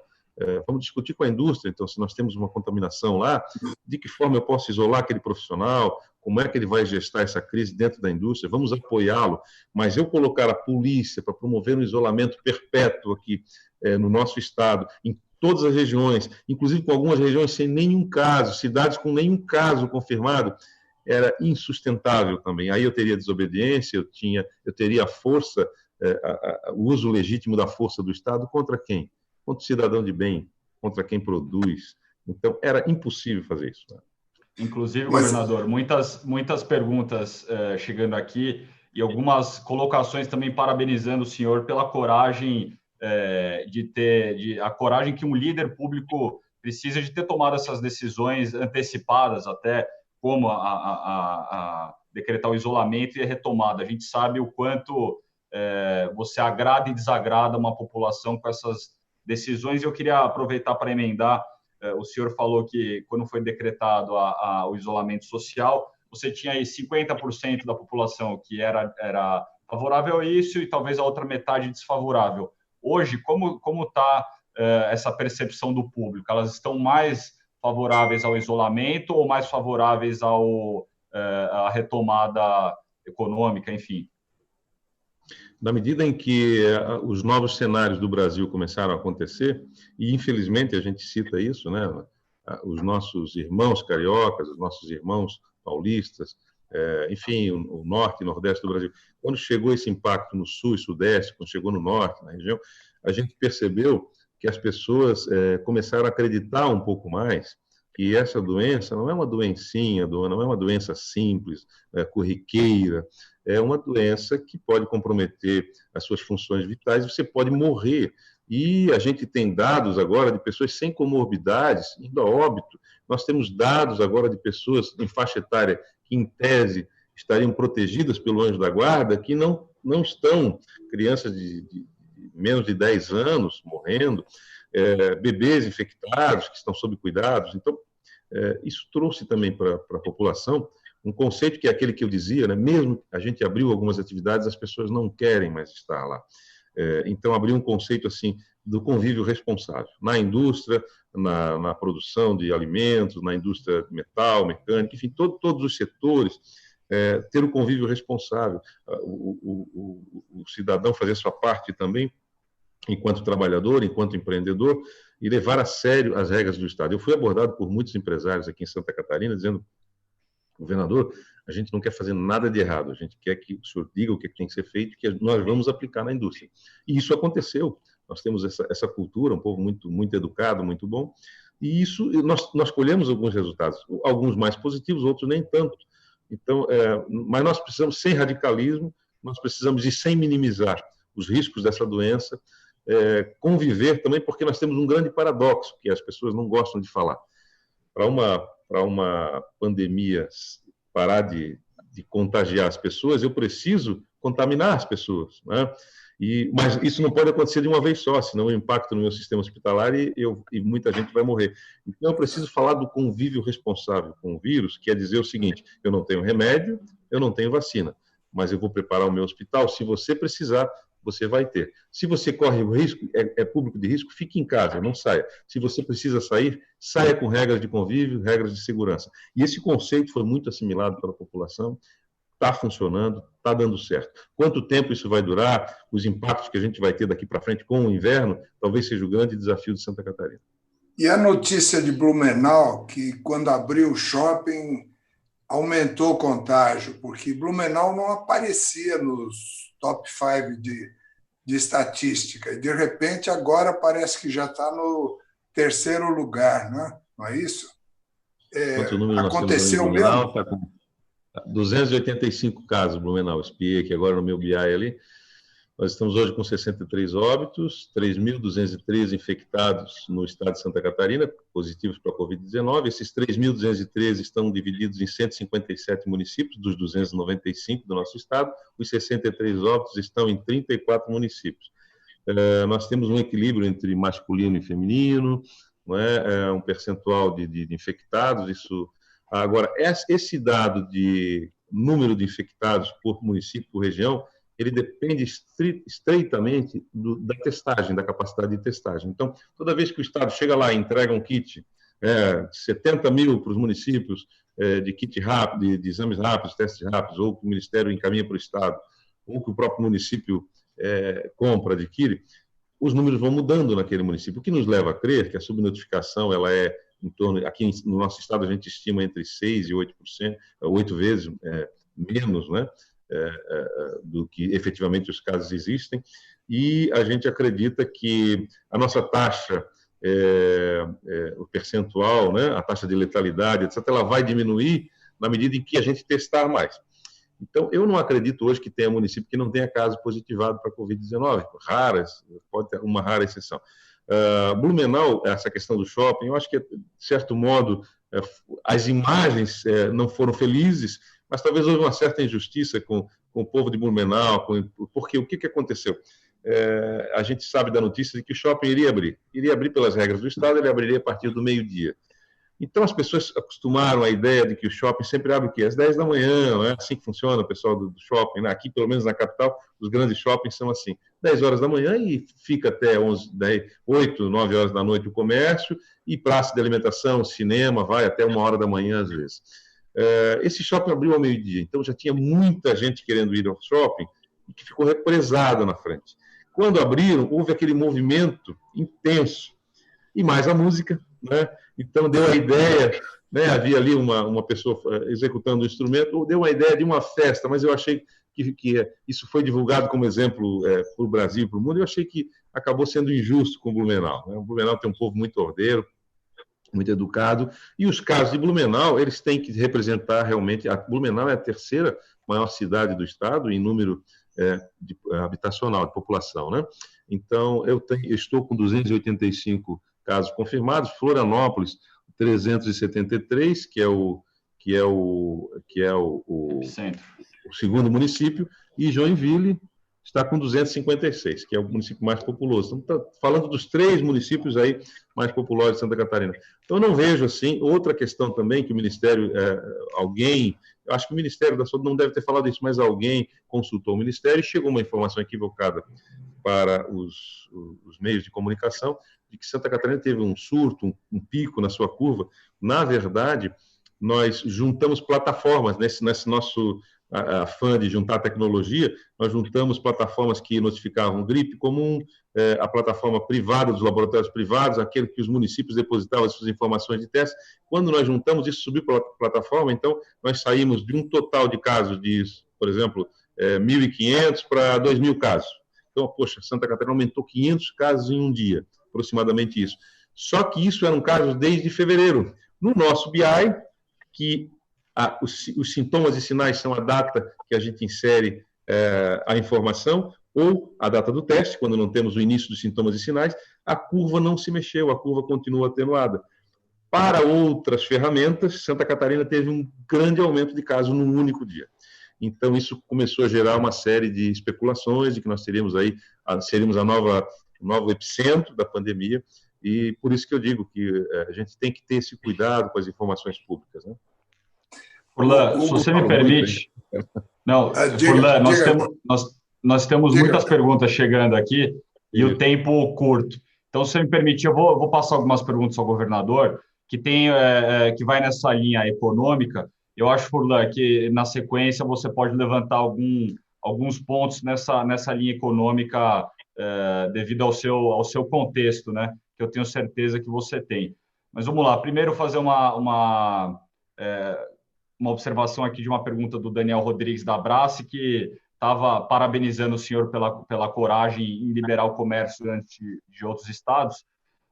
vamos discutir com a indústria, então, se nós temos uma contaminação lá, de que forma eu posso isolar aquele profissional, como é que ele vai gestar essa crise dentro da indústria, vamos apoiá-lo, mas eu colocar a polícia para promover um isolamento perpétuo aqui no nosso estado, em todas as regiões, inclusive com algumas regiões sem nenhum caso, cidades com nenhum caso confirmado, era insustentável também. Aí eu teria desobediência, eu teria a força, o uso legítimo da força do Estado contra quem? Contra o cidadão de bem, contra quem produz. Então, era impossível fazer isso. Né? Inclusive, governador, muitas perguntas chegando aqui e algumas colocações também parabenizando o senhor pela coragem a coragem que um líder público precisa de ter tomado essas decisões antecipadas, até como a decretar o isolamento e a retomada. A gente sabe o quanto você agrada e desagrada uma população com essas decisões. Eu queria aproveitar para emendar. O senhor falou que, quando foi decretado o isolamento social, você tinha aí 50% da população que era favorável a isso e talvez a outra metade desfavorável. Hoje, como está essa percepção do público? Elas estão mais favoráveis ao isolamento ou mais favoráveis à retomada econômica, enfim? Na medida em que os novos cenários do Brasil começaram a acontecer, e infelizmente a gente cita isso, né? Os nossos irmãos cariocas, os nossos irmãos paulistas, enfim, o norte e nordeste do Brasil, quando chegou esse impacto no sul e sudeste, quando chegou no norte, na região, a gente percebeu que as pessoas começaram a acreditar um pouco mais que essa doença não é uma doencinha, não é uma doença simples, corriqueira, é uma doença que pode comprometer as suas funções vitais e você pode morrer E a gente tem dados agora de pessoas sem comorbidades indo a óbito. Nós temos dados agora de pessoas em faixa etária que, em tese, estariam protegidas pelo anjo da guarda, que não estão, crianças de menos de 10 anos morrendo, bebês infectados que estão sob cuidados. Então, isso trouxe também para a população um conceito que é aquele que eu dizia, né? Mesmo a gente abriu algumas atividades, as pessoas não querem mais estar lá. Então, abriu um conceito assim do convívio responsável. Na indústria, na produção de alimentos, na indústria de metal, mecânica, enfim, todos os setores, ter o convívio responsável. O cidadão fazer sua parte também, enquanto trabalhador, enquanto empreendedor, e levar a sério as regras do Estado. Eu fui abordado por muitos empresários aqui em Santa Catarina, dizendo: governador, a gente não quer fazer nada de errado, a gente quer que o senhor diga o que tem que ser feito, que nós vamos aplicar na indústria. E isso aconteceu. Nós temos essa cultura, um povo muito educado, muito bom, e isso nós colhemos alguns resultados, alguns mais positivos, outros nem tanto. Então, mas nós precisamos, sem radicalismo, nós precisamos ir sem minimizar os riscos dessa doença, conviver também, porque nós temos um grande paradoxo, que as pessoas não gostam de falar. Para uma pandemia parar de contagiar as pessoas, eu preciso contaminar as pessoas, né? Mas isso não pode acontecer de uma vez só, senão o impacto no meu sistema hospitalar e muita gente vai morrer. Então, eu preciso falar do convívio responsável com o vírus, que é dizer o seguinte: eu não tenho remédio, eu não tenho vacina, mas eu vou preparar o meu hospital. Se você precisar, você vai ter. Se você corre o risco, é público de risco, fique em casa, não saia. Se você precisa sair, saia com regras de convívio, regras de segurança. E esse conceito foi muito assimilado pela população, está funcionando, está dando certo. Quanto tempo isso vai durar, os impactos que a gente vai ter daqui para frente com o inverno, talvez seja o grande desafio de Santa Catarina. E a notícia de Blumenau, que quando abriu o shopping, aumentou o contágio, porque Blumenau não aparecia nos top 5 de estatística, e de repente agora parece que já está no 3º lugar, né? Não é isso? Aconteceu mesmo? Está com 285 casos, Blumenau, espiei aqui agora no meu BI ali. Nós estamos hoje com 63 óbitos, 3.213 infectados no estado de Santa Catarina, positivos para a Covid-19. Esses 3.213 estão divididos em 157 municípios, dos 295 do nosso estado. Os 63 óbitos estão em 34 municípios. Nós temos um equilíbrio entre masculino e feminino, não é? Um percentual de infectados. Isso. Agora, esse dado de número de infectados por município, por região, ele depende estreitamente da testagem, da capacidade de testagem. Então, toda vez que o Estado chega lá e entrega um kit, 70 mil para os municípios de kit rápido, de exames rápidos, testes rápidos, ou que o Ministério encaminha para o Estado, ou que o próprio município compra, adquire, os números vão mudando naquele município, o que nos leva a crer que a subnotificação ela é em torno, aqui no nosso estado a gente estima entre 6% e 8%, 8 vezes menos, né? Do que efetivamente os casos existem, e a gente acredita que a nossa taxa, o percentual, né, a taxa de letalidade, etc., ela vai diminuir na medida em que a gente testar mais. Então, eu não acredito hoje que tenha município que não tenha caso positivado para a Covid-19, raras, pode ter uma rara exceção. Blumenau, essa questão do shopping, eu acho que, de certo modo, as imagens não foram felizes, mas talvez houve uma certa injustiça com o povo de Blumenau, porque o que aconteceu? A gente sabe da notícia de que o shopping iria abrir pelas regras do Estado, ele abriria a partir do meio-dia. Então, as pessoas acostumaram à ideia de que o shopping sempre abre o quê? Às 10 da manhã, não é assim que funciona o pessoal do shopping, né? Aqui, pelo menos na capital, os grandes shoppings são assim, 10 horas da manhã e fica até 8, 9 horas da noite o comércio, e praça de alimentação, cinema, vai até 1 hora da manhã às vezes. Esse shopping abriu ao meio-dia, então já tinha muita gente querendo ir ao shopping e que ficou represada na frente. Quando abriram, houve aquele movimento intenso, e mais a música, né? Então deu a ideia, né? Havia ali uma pessoa executando o instrumento, deu a ideia de uma festa, mas eu achei que isso foi divulgado como exemplo para o Brasil e para o mundo, eu achei que acabou sendo injusto com o Blumenau, né? O Blumenau tem um povo muito ordeiro, muito educado, e os casos de Blumenau, eles têm que representar realmente, a Blumenau é a 3ª maior cidade do estado em número habitacional, de população, né? Então, eu estou com 285 casos confirmados, Florianópolis 373, que é o segundo município, e Joinville está com 256, que é o município mais populoso. Então, está falando dos 3 municípios aí mais populosos de Santa Catarina. Então, eu não vejo assim. Outra questão também que o Ministério, eu acho que o Ministério da Saúde não deve ter falado isso, mas alguém consultou o Ministério e chegou uma informação equivocada para os meios de comunicação de que Santa Catarina teve um surto, um pico na sua curva. Na verdade, nós juntamos plataformas nesse nosso afã de juntar tecnologia. Nós juntamos plataformas que notificavam gripe comum, a plataforma privada dos laboratórios privados, aquele que os municípios depositavam as suas informações de teste. Quando nós juntamos, isso subiu para a plataforma. Então, nós saímos de um total de casos de, por exemplo, 1.500 para 2.000 casos. Então, poxa, Santa Catarina aumentou 500 casos em um dia, aproximadamente isso. Só que isso eram casos desde fevereiro. No nosso BI, que os sintomas e sinais são a data que a gente insere a informação, ou a data do teste, quando não temos o início dos sintomas e sinais, a curva não se mexeu, a curva continua atenuada. Para outras ferramentas, Santa Catarina teve um grande aumento de casos num único dia. Então, isso começou a gerar uma série de especulações de que nós seríamos o novo epicentro da pandemia, e por isso que eu digo que a gente tem que ter esse cuidado com as informações públicas, né? Furlan, se você me permite... Não, Furlan, nós temos muitas perguntas chegando aqui e o tempo curto. Então, se você me permite, eu vou passar algumas perguntas ao governador, que vai nessa linha econômica. Eu acho, Furlan, que na sequência você pode levantar alguns pontos nessa linha econômica devido ao seu contexto, né? Que eu tenho certeza que você tem. Mas vamos lá. Primeiro, fazer uma observação aqui de uma pergunta do Daniel Rodrigues da Abrace, que estava parabenizando o senhor pela coragem em liberar o comércio antes de outros estados.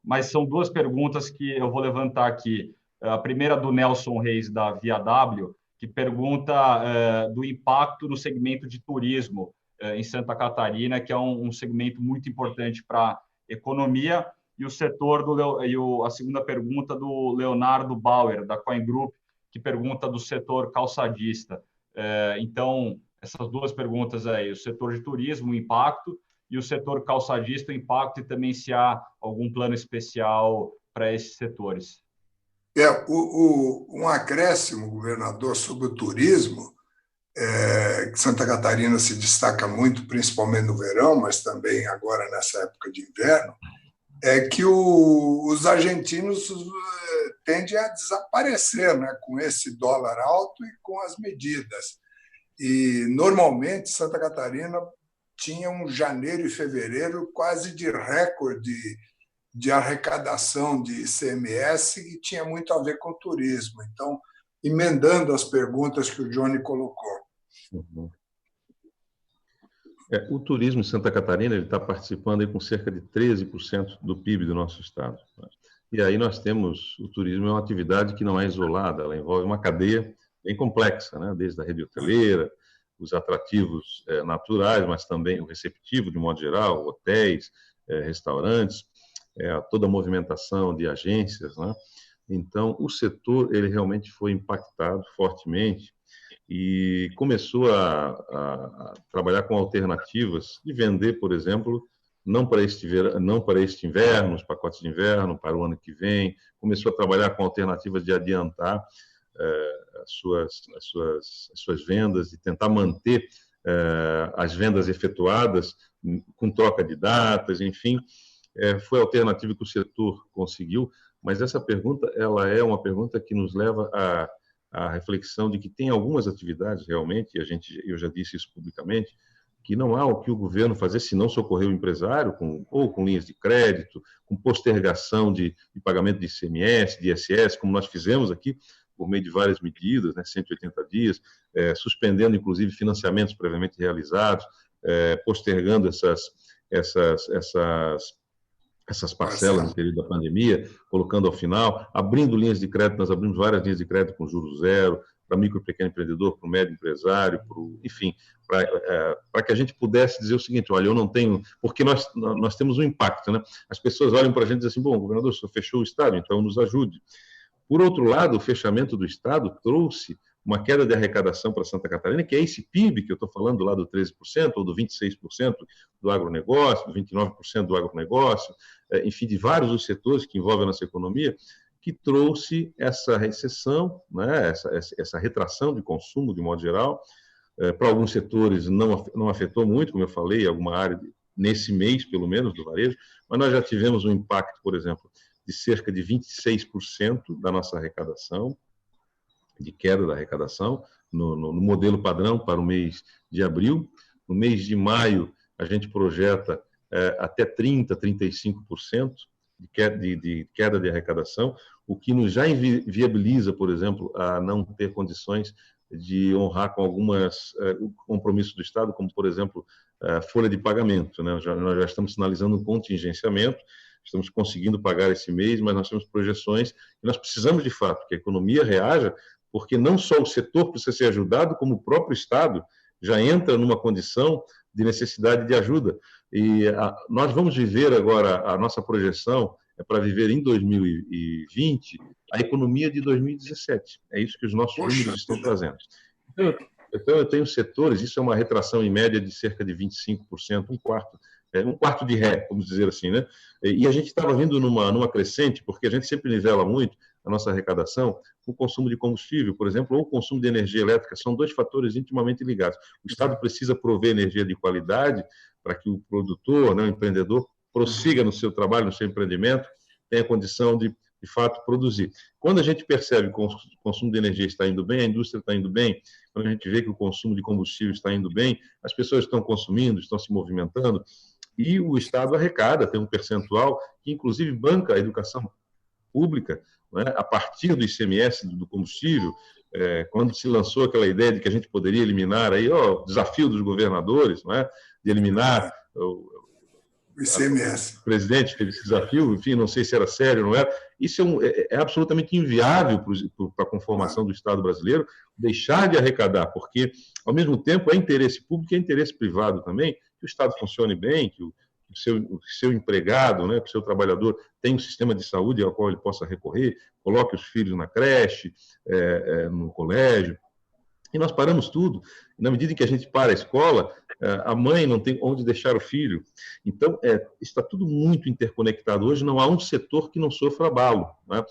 Mas são 2 perguntas que eu vou levantar aqui. A primeira do Nelson Reis, da Via W, que pergunta do impacto no segmento de turismo em Santa Catarina, que é um segmento muito importante para a economia, e a segunda pergunta do Leonardo Bauer, da Coin Group, que pergunta do setor calçadista. Então, essas 2 perguntas aí, o setor de turismo, o impacto, e o setor calçadista, o impacto, e também se há algum plano especial para esses setores. Um acréscimo, governador, sobre o turismo, que Santa Catarina se destaca muito, principalmente no verão, mas também agora nessa época de inverno, é que os argentinos tendem a desaparecer, né, com esse dólar alto e com as medidas. E, normalmente, Santa Catarina tinha um janeiro e fevereiro quase de recorde de arrecadação de ICMS, que tinha muito a ver com o turismo. Então, emendando as perguntas que o Johnny colocou. Uhum. O turismo em Santa Catarina está participando aí com cerca de 13% do PIB do nosso estado. E aí nós temos, o turismo é uma atividade que não é isolada, ela envolve uma cadeia bem complexa, né? Desde a rede hoteleira, os atrativos naturais, mas também o receptivo, de modo geral, hotéis, restaurantes, toda a movimentação de agências, né? Então, o setor ele realmente foi impactado fortemente e começou a trabalhar com alternativas de vender, por exemplo, não para este inverno, os pacotes de inverno, para o ano que vem. Começou a trabalhar com alternativas de adiantar as suas vendas e tentar manter as vendas efetuadas com troca de datas, enfim. Foi a alternativa que o setor conseguiu, mas essa pergunta ela é uma pergunta que nos leva à reflexão de que tem algumas atividades realmente, eu já disse isso publicamente, que não há o que o governo fazer se não socorrer o empresário, ou com linhas de crédito, com postergação de pagamento de ICMS, de ISS, como nós fizemos aqui, por meio de várias medidas, né, 180 dias, suspendendo, inclusive, financiamentos previamente realizados, postergando essas parcelas no período da pandemia, colocando ao final, abrindo linhas de crédito, nós abrimos várias linhas de crédito com juros zero, para micro e pequeno empreendedor, para o médio empresário, enfim, para que a gente pudesse dizer o seguinte, olha, eu não tenho... Porque nós temos um impacto, né? As pessoas olham para a gente e dizem assim, bom, governador, o senhor fechou o Estado, então nos ajude. Por outro lado, o fechamento do Estado trouxe uma queda de arrecadação para Santa Catarina, que é esse PIB que eu estou falando lá do 13%, ou do 26% do agronegócio, do 29% do agronegócio, enfim, de vários dos setores que envolvem a nossa economia, que trouxe essa recessão, né, essa retração de consumo, de modo geral. Para alguns setores não afetou muito, como eu falei, alguma área, nesse mês, pelo menos, do varejo, mas nós já tivemos um impacto, por exemplo, de cerca de 26% da nossa arrecadação, de queda da arrecadação, no modelo padrão para o mês de abril. No mês de maio, a gente projeta até 30%, 35% de queda de arrecadação, o que nos já viabiliza, por exemplo, a não ter condições de honrar com alguns compromissos do Estado, como, por exemplo, a folha de pagamento, né? Nós já estamos sinalizando um contingenciamento, estamos conseguindo pagar esse mês, mas nós temos projeções e nós precisamos, de fato, que a economia reaja, porque não só o setor precisa ser ajudado, como o próprio Estado já entra numa condição de necessidade de ajuda. E nós vamos viver agora, a nossa projeção é para viver em 2020 a economia de 2017. É isso que os nossos números estão trazendo. Então, eu tenho setores, isso é uma retração em média de cerca de 25%, um quarto de ré, vamos dizer assim, né? E a gente estava vindo numa crescente, porque a gente sempre nivela muito a nossa arrecadação com o consumo de combustível, por exemplo, ou o consumo de energia elétrica, são dois fatores intimamente ligados. O Estado precisa prover energia de qualidade para que o produtor, né, o empreendedor, prossiga no seu trabalho, no seu empreendimento, tenha condição de fato, produzir. Quando a gente percebe que o consumo de energia está indo bem, a indústria está indo bem, quando a gente vê que o consumo de combustível está indo bem, as pessoas estão consumindo, estão se movimentando, e o Estado arrecada, tem um percentual que, inclusive, banca a educação pública, né, a partir do ICMS do combustível, quando se lançou aquela ideia de que a gente poderia eliminar, aí, o desafio dos governadores, né, de eliminar o ICMS. O presidente teve esse desafio, enfim, não sei se era sério ou não era. Isso é absolutamente inviável para a conformação do Estado brasileiro, deixar de arrecadar, porque, ao mesmo tempo, é interesse público e é interesse privado também, que o Estado funcione bem, que o seu empregado, né, que o seu trabalhador tenha um sistema de saúde ao qual ele possa recorrer, coloque os filhos na creche, no colégio. E nós paramos tudo. Na medida em que a gente para a escola, a mãe não tem onde deixar o filho. Então, está tudo muito interconectado. Hoje não há um setor que não sofra abalo, né?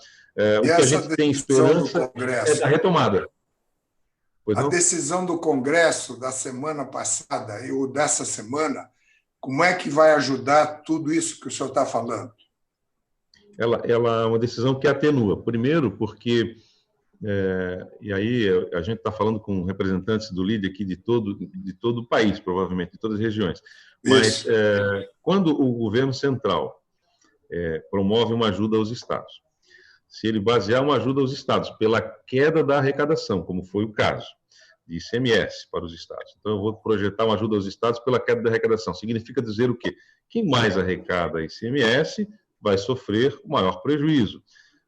O que a gente tem esperança é da retomada. A decisão do Congresso da semana passada e o dessa semana, como é que vai ajudar tudo isso que o senhor está falando? Ela é uma decisão que atenua. Primeiro, porque... e aí a gente está falando com representantes do LIDE aqui de todo o país, provavelmente, de todas as regiões. Mas quando o governo central promove uma ajuda aos estados, se ele basear uma ajuda aos estados pela queda da arrecadação, como foi o caso de ICMS para os estados, então eu vou projetar uma ajuda aos estados pela queda da arrecadação, significa dizer o quê? Quem mais arrecada ICMS vai sofrer o maior prejuízo.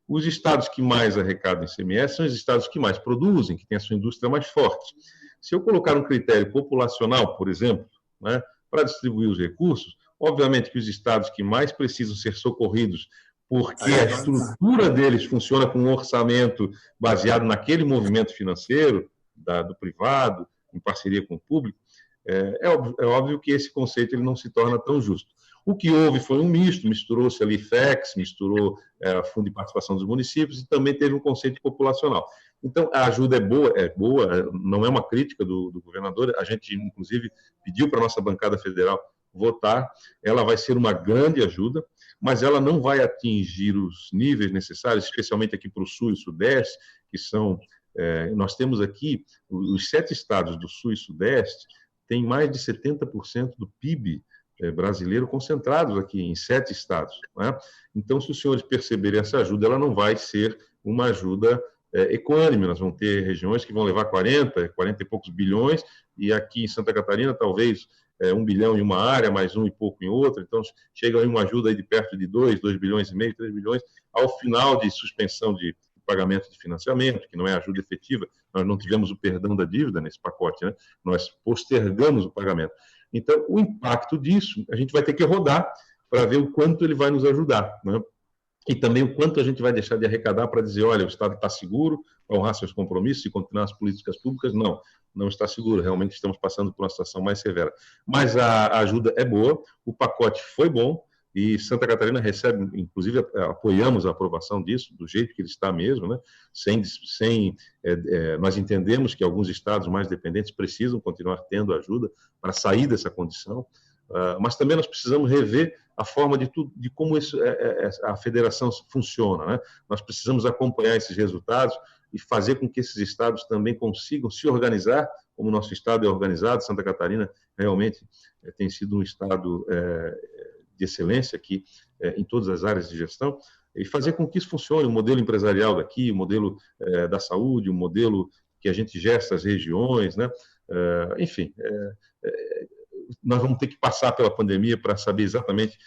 Os estados que mais arrecadam ICMS são os estados que mais produzem, que têm a sua indústria mais forte. Se eu colocar um critério populacional, por exemplo, né, para distribuir os recursos, obviamente que os estados que mais precisam ser socorridos, porque a estrutura deles funciona com um orçamento baseado naquele movimento financeiro do privado, em parceria com o público, é óbvio que esse conceito ele não se torna tão justo. O que houve foi um misto, misturou-se ali FEX, misturou Fundo de Participação dos Municípios e também teve um conceito populacional. Então, a ajuda é boa, não é uma crítica do governador, a gente, inclusive, pediu para a nossa bancada federal votar, ela vai ser uma grande ajuda, mas ela não vai atingir os níveis necessários, especialmente aqui para o Sul e Sudeste, que são... nós temos aqui, os 7 estados do Sul e Sudeste têm mais de 70% do PIB brasileiro concentrados aqui em 7 estados, né? Então, se os senhores perceberem essa ajuda, ela não vai ser uma ajuda equânime. Nós vamos ter regiões que vão levar 40 e poucos bilhões, e aqui em Santa Catarina, talvez 1 bilhão em uma área, mais 1 e pouco em outra, então chega aí uma ajuda aí de perto de 2 bilhões e meio, 3 bilhões, ao final de suspensão de pagamento de financiamento, que não é ajuda efetiva, nós não tivemos o perdão da dívida nesse pacote, né? Nós postergamos o pagamento. Então, o impacto disso, a gente vai ter que rodar para ver o quanto ele vai nos ajudar, né? E também o quanto a gente vai deixar de arrecadar para dizer, olha, o Estado está seguro, vai honrar seus compromissos e continuar as políticas públicas. Não, não está seguro. Realmente estamos passando por uma situação mais severa. Mas a ajuda é boa, o pacote foi bom, e Santa Catarina recebe, inclusive, apoiamos a aprovação disso, do jeito que ele está mesmo, né? Nós entendemos que alguns estados mais dependentes precisam continuar tendo ajuda para sair dessa condição, mas também nós precisamos rever a forma de como a federação funciona, né? Nós precisamos acompanhar esses resultados e fazer com que esses estados também consigam se organizar, como o nosso estado é organizado. Santa Catarina realmente tem sido um estado de excelência aqui em todas as áreas de gestão, e fazer com que isso funcione, o modelo empresarial daqui, o modelo da saúde, o modelo que a gente gesta as regiões, né? Enfim, nós vamos ter que passar pela pandemia para saber exatamente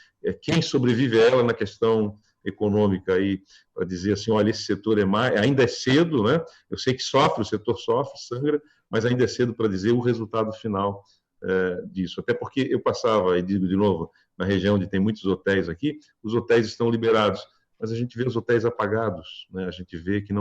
quem sobrevive a ela na questão econômica, aí para dizer assim, olha, esse setor ainda é cedo, né? Eu sei que o setor sofre, sangra, mas ainda é cedo para dizer o resultado final disso. Até porque eu passava, e digo de novo, na região onde tem muitos hotéis aqui, os hotéis estão liberados, mas a gente vê os hotéis apagados, né? A gente vê que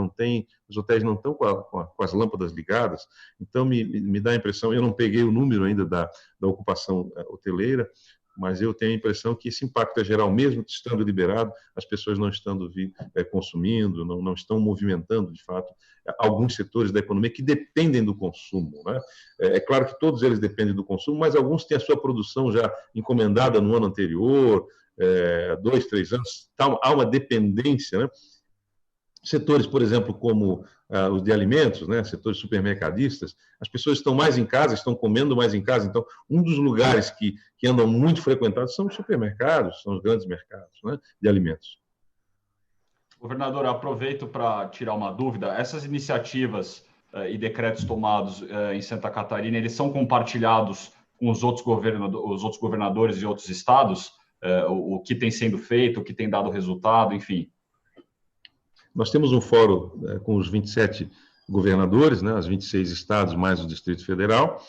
os hotéis não estão com as lâmpadas ligadas. Então me dá a impressão, eu não peguei o número ainda da ocupação hoteleira, mas eu tenho a impressão que esse impacto é geral, mesmo estando liberado, as pessoas não estão consumindo, não estão movimentando, de fato, alguns setores da economia que dependem do consumo, né? É claro que todos eles dependem do consumo, mas alguns têm a sua produção já encomendada no ano anterior, 2, 3 anos, há uma dependência, né? Setores, por exemplo, como os de alimentos, né? Setores supermercadistas, as pessoas estão mais em casa, estão comendo mais em casa. Então, um dos lugares que andam muito frequentados são os supermercados, são os grandes mercados, né? De alimentos. Governador, aproveito para tirar uma dúvida. Essas iniciativas e decretos tomados em Santa Catarina, eles são compartilhados com os outros governadores de outros estados? O que tem sendo feito, o que tem dado resultado, enfim? Nós temos um fórum com os 27 governadores, né, os 26 estados, mais o Distrito Federal,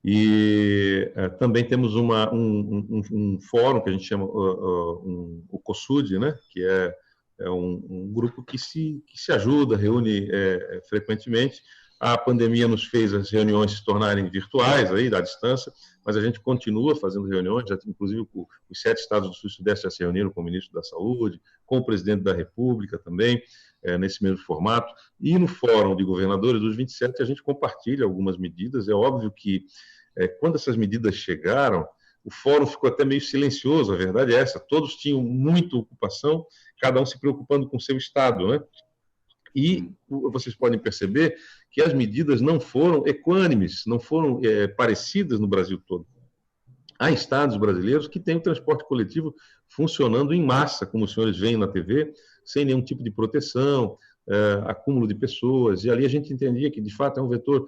e também temos um fórum que a gente chama o COSUD, né, que é um grupo que se ajuda, reúne frequentemente. A pandemia nos fez as reuniões se tornarem virtuais, aí, à distância, mas a gente continua fazendo reuniões, inclusive os 7 estados do Sul e Sudeste já se reuniram com o ministro da Saúde, com o presidente da República também, nesse mesmo formato. E no Fórum de Governadores dos 27, a gente compartilha algumas medidas. É óbvio que, quando essas medidas chegaram, o Fórum ficou até meio silencioso, a verdade é essa. Todos tinham muita ocupação, cada um se preocupando com o seu estado, né? E vocês podem perceber que as medidas não foram equânimes, não foram parecidas no Brasil todo. Há estados brasileiros que têm o transporte coletivo funcionando em massa, como os senhores veem na TV, sem nenhum tipo de proteção, acúmulo de pessoas, e ali a gente entendia que, de fato, é um vetor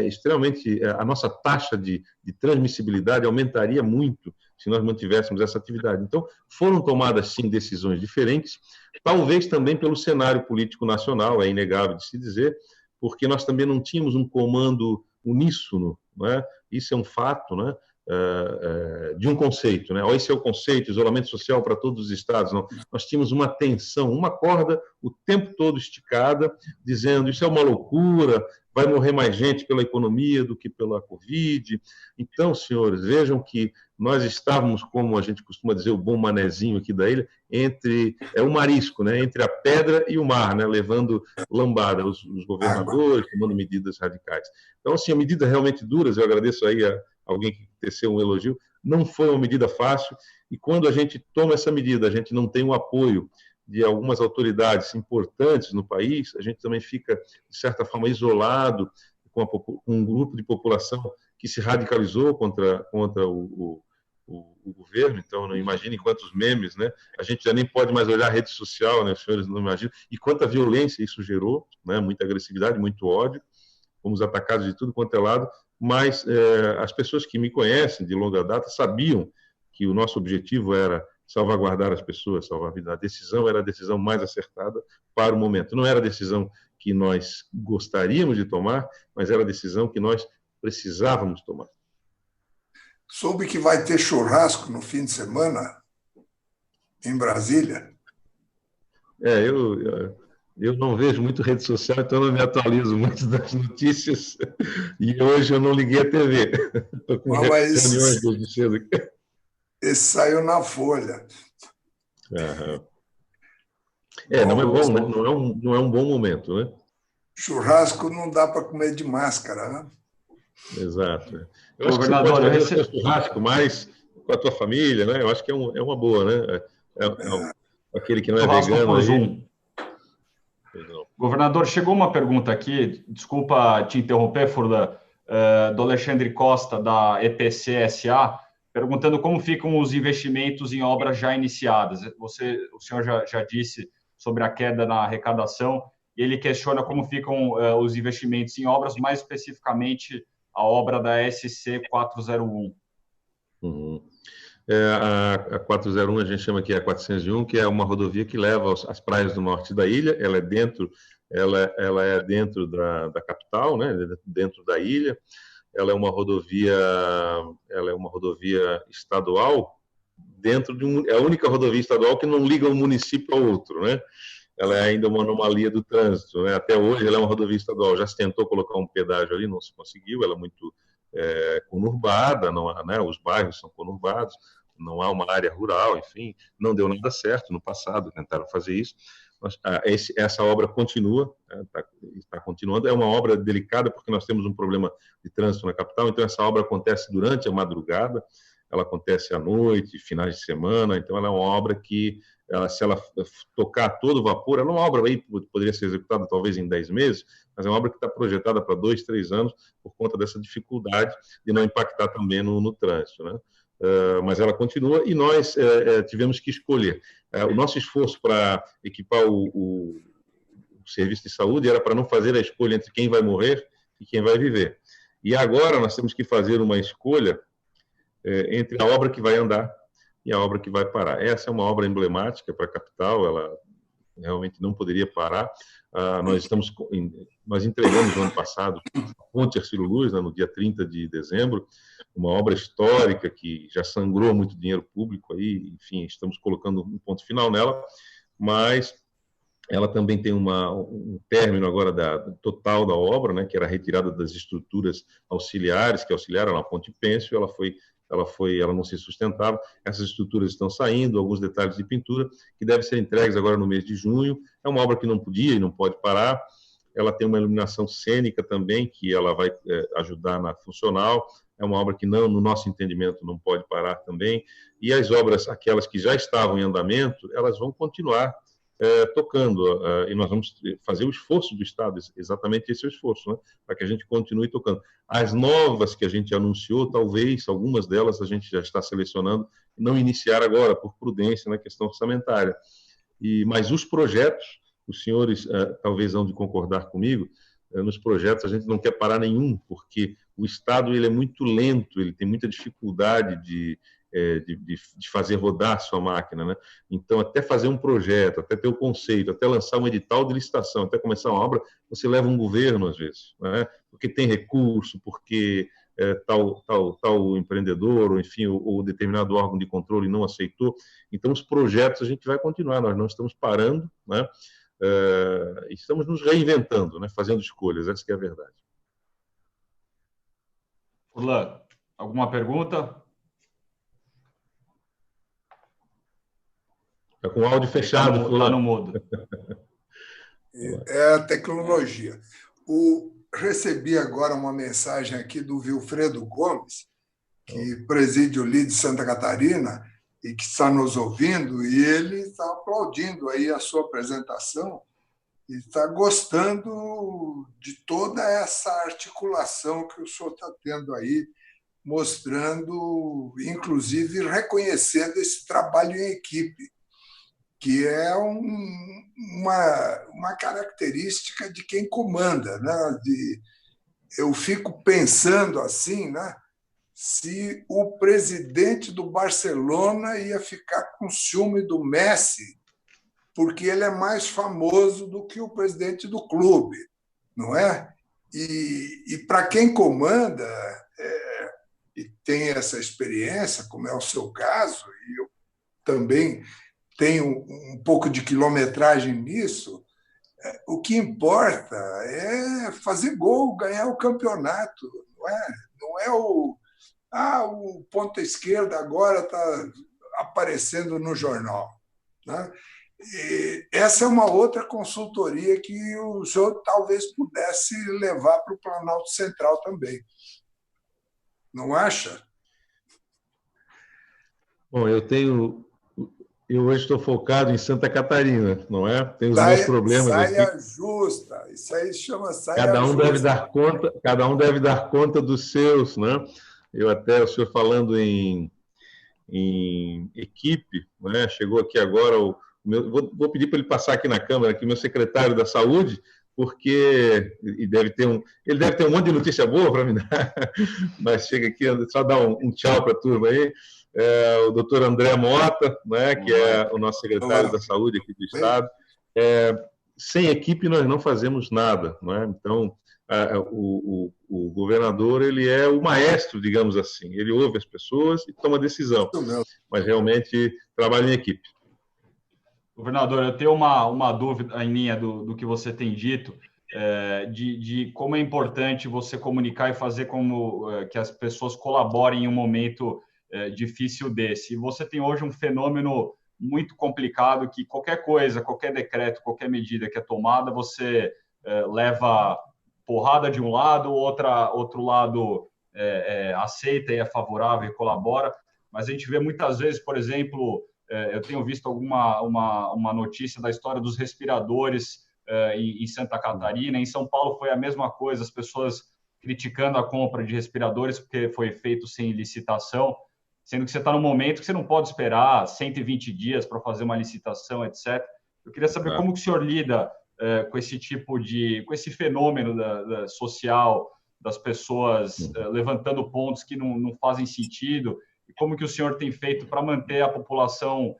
extremamente... a nossa taxa de transmissibilidade aumentaria muito se nós mantivéssemos essa atividade. Então, foram tomadas, sim, decisões diferentes, talvez também pelo cenário político nacional, é inegável de se dizer, porque nós também não tínhamos um comando uníssono, né? Isso é um fato, né? De um conceito, né? Esse é o conceito, isolamento social para todos os estados. Não. Nós tínhamos uma tensão, uma corda o tempo todo esticada, dizendo isso é uma loucura, vai morrer mais gente pela economia do que pela Covid. Então, senhores, vejam que nós estávamos, como a gente costuma dizer, o bom manezinho aqui da ilha, entre o marisco, né? Entre a pedra e o mar, né? Levando lambada, os governadores tomando medidas radicais. Então, assim, medidas realmente duras, eu agradeço aí a alguém que teceu um elogio, não foi uma medida fácil, e quando a gente toma essa medida, a gente não tem o apoio de algumas autoridades importantes no país, a gente também fica, de certa forma, isolado com um grupo de população que se radicalizou contra o governo. Então, não imaginem quantos memes, né? A gente já nem pode mais olhar a rede social, né? Os senhores não imaginam, e quanta violência isso gerou, né? Muita agressividade, muito ódio, fomos atacados de tudo quanto é lado, mas as pessoas que me conhecem de longa data sabiam que o nosso objetivo era salvaguardar as pessoas, salvar a vida. A decisão era a decisão mais acertada para o momento. Não era a decisão que nós gostaríamos de tomar, mas era a decisão que nós precisávamos tomar. Soube que vai ter churrasco no fim de semana em Brasília. Eu não vejo muito rede social, então eu não me atualizo muito das notícias. E hoje eu não liguei a TV. Estou com reuniões desde cedo. Esse saiu na Folha. Aham. Não é bom, né? Não é um bom momento, né? Churrasco não dá para comer de máscara, né? Exato. Eu acho que você pode fazer o seu churrasco mais com a tua família, né? Eu acho que é uma boa, né? Aquele que não é vegano por aí. Zoom. Governador, chegou uma pergunta aqui, desculpa te interromper, Furlan, do Alexandre Costa, da EPC SA, perguntando como ficam os investimentos em obras já iniciadas. O senhor já disse sobre a queda na arrecadação, e ele questiona como ficam os investimentos em obras, mais especificamente a obra da SC 401. Uhum. A 401 a gente chama aqui a 401, que é uma rodovia que leva às praias do norte da ilha. Ela é dentro da capital, né? Dentro da ilha. Ela é uma rodovia estadual é a única rodovia estadual que não liga um município ao outro, né? Ela é ainda uma anomalia do trânsito, né? Até hoje ela é uma rodovia estadual. Já se tentou colocar um pedágio ali, não se conseguiu. Ela é muito conurbada, não há, né? Os bairros são conurbados, não há uma área rural, enfim, não deu nada certo no passado, tentaram fazer isso. Mas, essa obra continua, está continuando. É uma obra delicada porque nós temos um problema de trânsito na capital, então essa obra acontece durante a madrugada, ela acontece à noite, finais de semana, então ela é uma obra que, se ela tocar a todo vapor, ela é uma obra aí poderia ser executada talvez em 10 meses, mas é uma obra que está projetada para 2, 3 anos por conta dessa dificuldade de não impactar também no trânsito, né? Mas ela continua e nós tivemos que escolher. O nosso esforço para equipar o serviço de saúde era para não fazer a escolha entre quem vai morrer e quem vai viver. E agora nós temos que fazer uma escolha entre a obra que vai andar e a obra que vai parar. Essa é uma obra emblemática para a capital, ela realmente não poderia parar. Nós entregamos no ano passado a Ponte Hercílio Luz, no dia 30 de dezembro, uma obra histórica que já sangrou muito dinheiro público aí, enfim, estamos colocando um ponto final nela, mas ela também tem um término agora total da obra, né, que era a retirada das estruturas auxiliares que auxiliaram a Ponte Pêncio. Ela não se sustentava. Essas estruturas estão saindo, alguns detalhes de pintura que devem ser entregues agora no mês de junho. É uma obra que não podia e não pode parar. Ela tem uma iluminação cênica também, que ela vai ajudar na funcional. É uma obra que, no nosso entendimento, não pode parar também. E as obras, aquelas que já estavam em andamento, elas vão continuar tocando, e nós vamos fazer o esforço do Estado, exatamente esse é o esforço, né? Para que a gente continue tocando. As novas que a gente anunciou, talvez, algumas delas a gente já está selecionando, não iniciar agora, por prudência na questão orçamentária. Mas os projetos, os senhores talvez hão de concordar comigo, nos projetos a gente não quer parar nenhum, porque o Estado ele é muito lento, ele tem muita dificuldade de fazer rodar a sua máquina, né? Então, até fazer um projeto, até ter o conceito, até lançar um edital de licitação, até começar uma obra, você leva um governo, às vezes, né? Porque tem recurso, porque tal empreendedor, ou enfim, ou determinado órgão de controle não aceitou. Então, os projetos a gente vai continuar, nós não estamos parando, né? Estamos nos reinventando, né? Fazendo escolhas, essa que é a verdade. Furlan, alguma pergunta? Está com o áudio fechado. Está no mudo. É a tecnologia. Recebi agora uma mensagem aqui do Wilfredo Gomes, que preside o LIDE Santa Catarina e que está nos ouvindo, e ele está aplaudindo aí a sua apresentação e está gostando de toda essa articulação que o senhor está tendo aí, mostrando, inclusive, reconhecendo esse trabalho em equipe, que é uma característica de quem comanda, né? eu fico pensando assim, né? Se o presidente do Barcelona ia ficar com ciúme do Messi, porque ele é mais famoso do que o presidente do clube, não é? E para quem comanda e tem essa experiência, como é o seu caso, e eu também tenho um pouco de quilometragem nisso, o que importa é fazer gol, ganhar o campeonato, não é? Não é o ponta esquerda agora está aparecendo no jornal, né? E essa é uma outra consultoria que o senhor talvez pudesse levar para o Planalto Central também. Não acha? Bom, eu hoje estou focado em Santa Catarina, não é? Tenho os meus problemas saia aqui. Justa, isso aí chama saia justa. Cada um deve dar conta dos seus, né? O senhor falando em equipe, né? Chegou aqui agora vou pedir para ele passar aqui na câmera, aqui o meu secretário da Saúde, porque ele deve ter um monte de notícia boa para me dar, mas chega aqui, só dar um tchau para a turma aí. O doutor André Mota, né, que é o nosso secretário da Saúde aqui do Estado. Sem equipe nós não fazemos nada, não é? Então, o governador, ele é o maestro, digamos assim, ele ouve as pessoas e toma decisão, mas realmente trabalha em equipe. Governador, eu tenho uma dúvida em linha do que você tem dito, de como é importante você comunicar e fazer que as pessoas colaborem em um momento difícil desse. E você tem hoje um fenômeno muito complicado que qualquer coisa, qualquer decreto, qualquer medida que é tomada, você leva porrada de um lado, outro lado aceita e é favorável e colabora. Mas a gente vê muitas vezes, por exemplo, eu tenho visto uma notícia da história dos respiradores em Santa Catarina. Em São Paulo foi a mesma coisa, as pessoas criticando a compra de respiradores porque foi feito sem licitação, sendo que você está num momento que você não pode esperar 120 dias para fazer uma licitação, etc. Eu queria saber como que o senhor lida com esse fenômeno social das pessoas levantando pontos que não fazem sentido, e como que o senhor tem feito para manter a população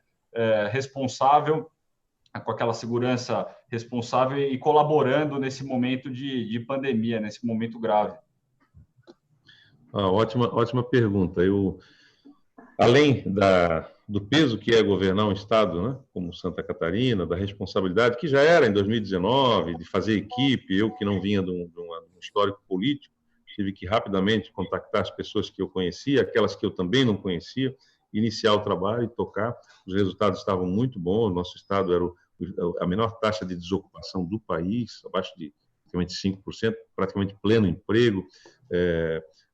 responsável, com aquela segurança responsável e colaborando nesse momento de pandemia, nesse momento grave? Ótima pergunta. Além do peso que é governar um estado, né, como Santa Catarina, da responsabilidade que já era em 2019, de fazer equipe, eu que não vinha de um histórico político, tive que rapidamente contactar as pessoas que eu conhecia, aquelas que eu também não conhecia, iniciar o trabalho e tocar. Os resultados estavam muito bons, o nosso estado era a menor taxa de desocupação do país, abaixo de praticamente 5%, praticamente pleno emprego.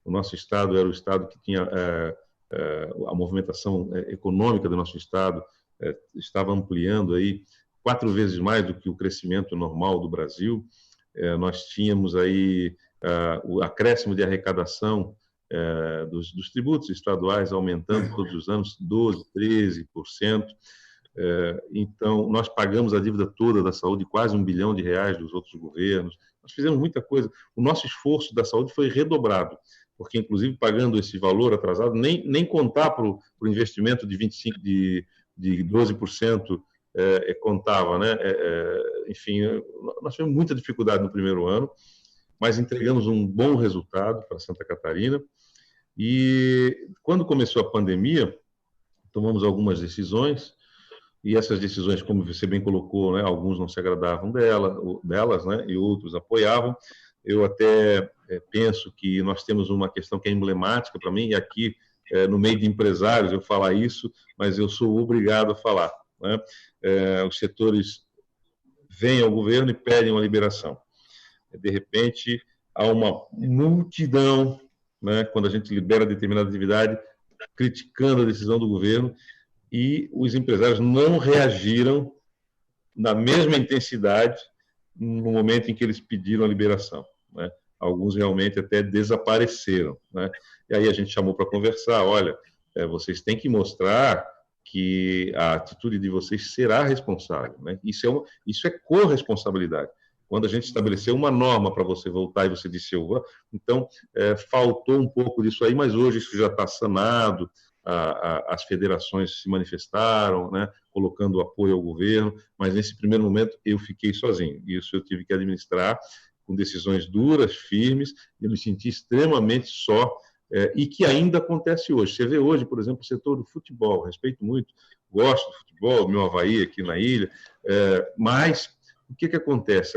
O nosso estado era o estado que tinha... a movimentação econômica do nosso estado estava ampliando aí 4 vezes mais do que o crescimento normal do Brasil. Nós tínhamos aí o acréscimo de arrecadação dos tributos estaduais aumentando todos os anos 12%, 13%. Então, nós pagamos a dívida toda da saúde, quase R$1 bilhão dos outros governos. Nós fizemos muita coisa. O nosso esforço da saúde foi redobrado, porque, inclusive, pagando esse valor atrasado, nem contar para o investimento de 12% contava, né? Enfim, nós tivemos muita dificuldade no primeiro ano, mas entregamos um bom resultado para Santa Catarina. E, quando começou a pandemia, tomamos algumas decisões, e essas decisões, como você bem colocou, né, alguns não se agradavam delas, né, e outros apoiavam. Eu até penso que nós temos uma questão que é emblemática para mim, e aqui, no meio de empresários, eu falar isso, mas eu sou obrigado a falar, né? Os setores vêm ao governo e pedem uma liberação. De repente, há uma multidão, né, quando a gente libera determinada atividade, criticando a decisão do governo, e os empresários não reagiram na mesma intensidade no momento em que eles pediram a liberação, né? Alguns realmente até desapareceram, né? E aí a gente chamou para conversar. Olha, vocês têm que mostrar que a atitude de vocês será responsável, né? Isso é corresponsabilidade. quando a gente estabeleceu uma norma para você voltar e você disse eu vou. Então, faltou um pouco disso aí, mas hoje isso já está sanado, as federações se manifestaram, né, colocando apoio ao governo, mas nesse primeiro momento eu fiquei sozinho. Isso eu tive que administrar com decisões duras, firmes, eu me senti extremamente só, e que ainda acontece hoje. Você vê hoje, por exemplo, o setor do futebol, respeito muito, gosto do futebol, meu Avaí aqui na ilha, mas o que acontece?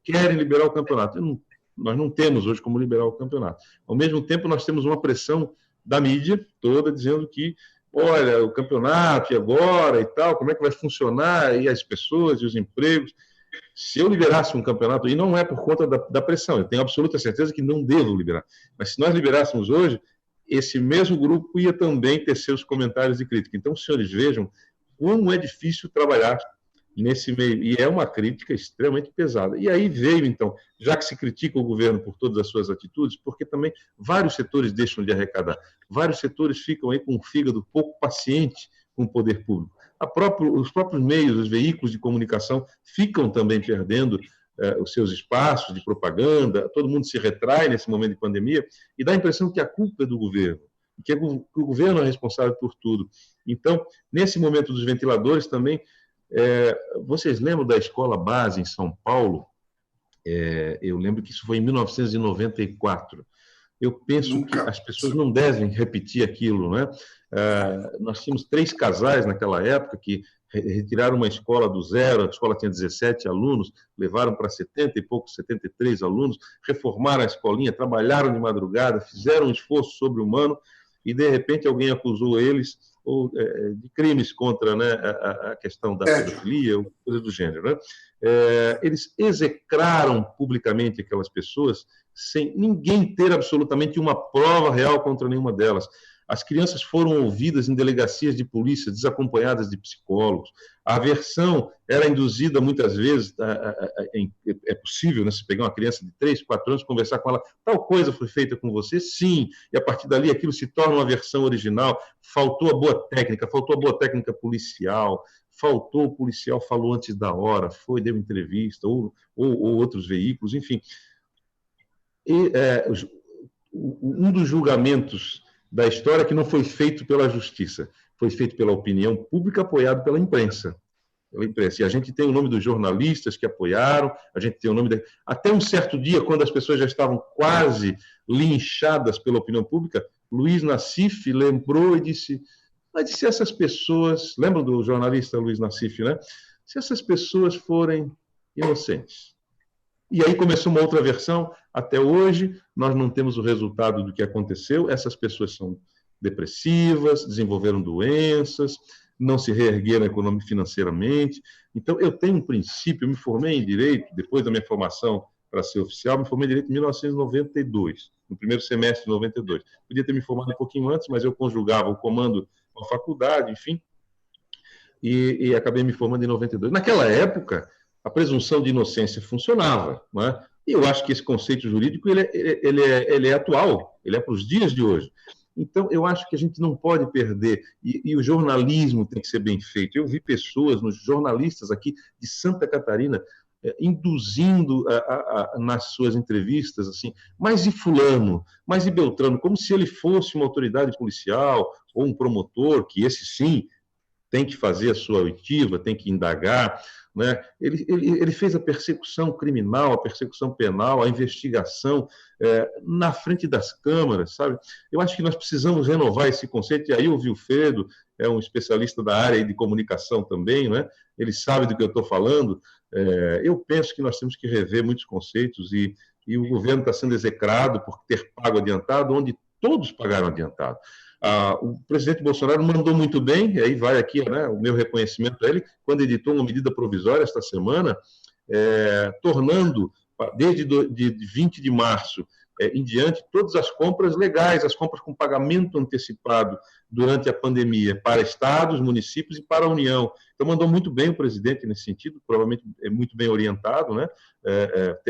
Querem liberar o campeonato. Nós não temos hoje como liberar o campeonato. Ao mesmo tempo, nós temos uma pressão da mídia toda dizendo que, olha, o campeonato e agora e tal, como é que vai funcionar, e as pessoas e os empregos. Se eu liberasse um campeonato, e não é por conta da pressão, eu tenho absoluta certeza que não devo liberar, mas se nós liberássemos hoje, esse mesmo grupo ia também ter seus comentários de crítica. Então, os senhores vejam como é difícil trabalhar nesse meio, e é uma crítica extremamente pesada. E aí veio, então, já que se critica o governo por todas as suas atitudes, porque também vários setores deixam de arrecadar, vários setores ficam aí com o fígado pouco paciente com o poder público. Os próprios meios, os veículos de comunicação ficam também perdendo os seus espaços de propaganda, todo mundo se retrai nesse momento de pandemia e dá a impressão que a culpa é do governo, que o governo é responsável por tudo. Então, nesse momento dos ventiladores também, vocês lembram da escola base em São Paulo? Eu lembro que isso foi em 1994. Eu penso que as pessoas não devem repetir aquilo, né? Nós tínhamos 3 casais naquela época que retiraram uma escola do zero, a escola tinha 17 alunos, levaram para 70 e poucos, 73 alunos, reformaram a escolinha, trabalharam de madrugada, fizeram um esforço sobre-humano e, de repente, alguém acusou eles de crimes contra, né, a questão da pedofilia, ou coisa do gênero. Né? Eles execraram publicamente aquelas pessoas sem ninguém ter absolutamente uma prova real contra nenhuma delas. As crianças foram ouvidas em delegacias de polícia, desacompanhadas de psicólogos. A aversão era induzida muitas vezes, é possível, né, se pegar uma criança de 3, 4 anos, conversar com ela, tal coisa foi feita com você? Sim. E a partir dali aquilo se torna uma versão original. Faltou a boa técnica policial, faltou o policial falou antes da hora, deu entrevista, ou outros veículos, enfim. Um dos julgamentos da história que não foi feito pela justiça, foi feito pela opinião pública, apoiado pela imprensa. E a gente tem o nome dos jornalistas que apoiaram, a gente tem o nome... Até um certo dia, quando as pessoas já estavam quase linchadas pela opinião pública, Luiz Nassif lembrou e disse, mas se essas pessoas... Lembram do jornalista Luiz Nassif, né? Se essas pessoas forem inocentes. E aí começou uma outra versão. Até hoje, nós não temos o resultado do que aconteceu. Essas pessoas são depressivas, desenvolveram doenças, não se reergueram econômico financeiramente. Então, eu tenho um princípio, eu me formei em Direito, depois da minha formação para ser oficial, me formei em Direito em 1992, no primeiro semestre de 92. Podia ter me formado um pouquinho antes, mas eu conjugava o comando com a faculdade, enfim, e acabei me formando em 92. Naquela época, a presunção de inocência funcionava, não é? E eu acho que esse conceito jurídico ele é atual, ele é para os dias de hoje. Então, eu acho que a gente não pode perder, e o jornalismo tem que ser bem feito. Eu vi pessoas, jornalistas aqui de Santa Catarina, induzindo nas suas entrevistas, assim, mas e fulano, mas e Beltrano, como se ele fosse uma autoridade policial ou um promotor, que esse sim tem que fazer a sua oitiva, tem que indagar, né? Ele fez a persecução criminal, a persecução penal, a investigação na frente das câmaras, sabe? Eu acho que nós precisamos renovar esse conceito, e aí o Vilfredo é um especialista da área de comunicação também, né? Ele sabe do que eu estou falando. Eu penso que nós temos que rever muitos conceitos, e o governo está sendo execrado por ter pago adiantado, onde todos pagaram adiantado. O presidente Bolsonaro mandou muito bem, e aí vai aqui, né, o meu reconhecimento a ele, quando editou uma medida provisória esta semana, tornando, desde 20 de março em diante, todas as compras legais, as compras com pagamento antecipado durante a pandemia, para estados, municípios e para a União. Então, mandou muito bem o presidente nesse sentido, provavelmente é muito bem orientado, né?